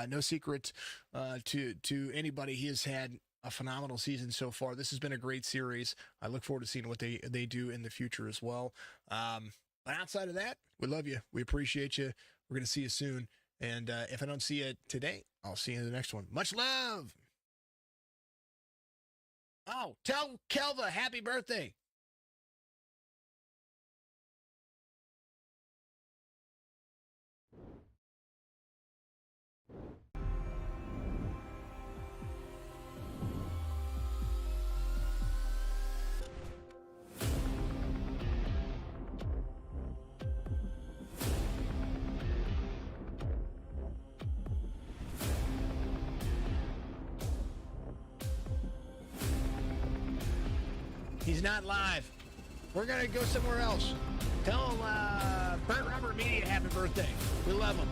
No secret to anybody. He has had a phenomenal season so far. This has been a great series. I look forward to seeing what they do in the future as well. But outside of that, we love you. We appreciate you. We're going to see you soon. And if I don't see you today, I'll see you in the next one. Much love. Oh, tell Kelva happy birthday. He's not live. We're going to go somewhere else. Tell Burnt Rubber Media happy birthday. We love him.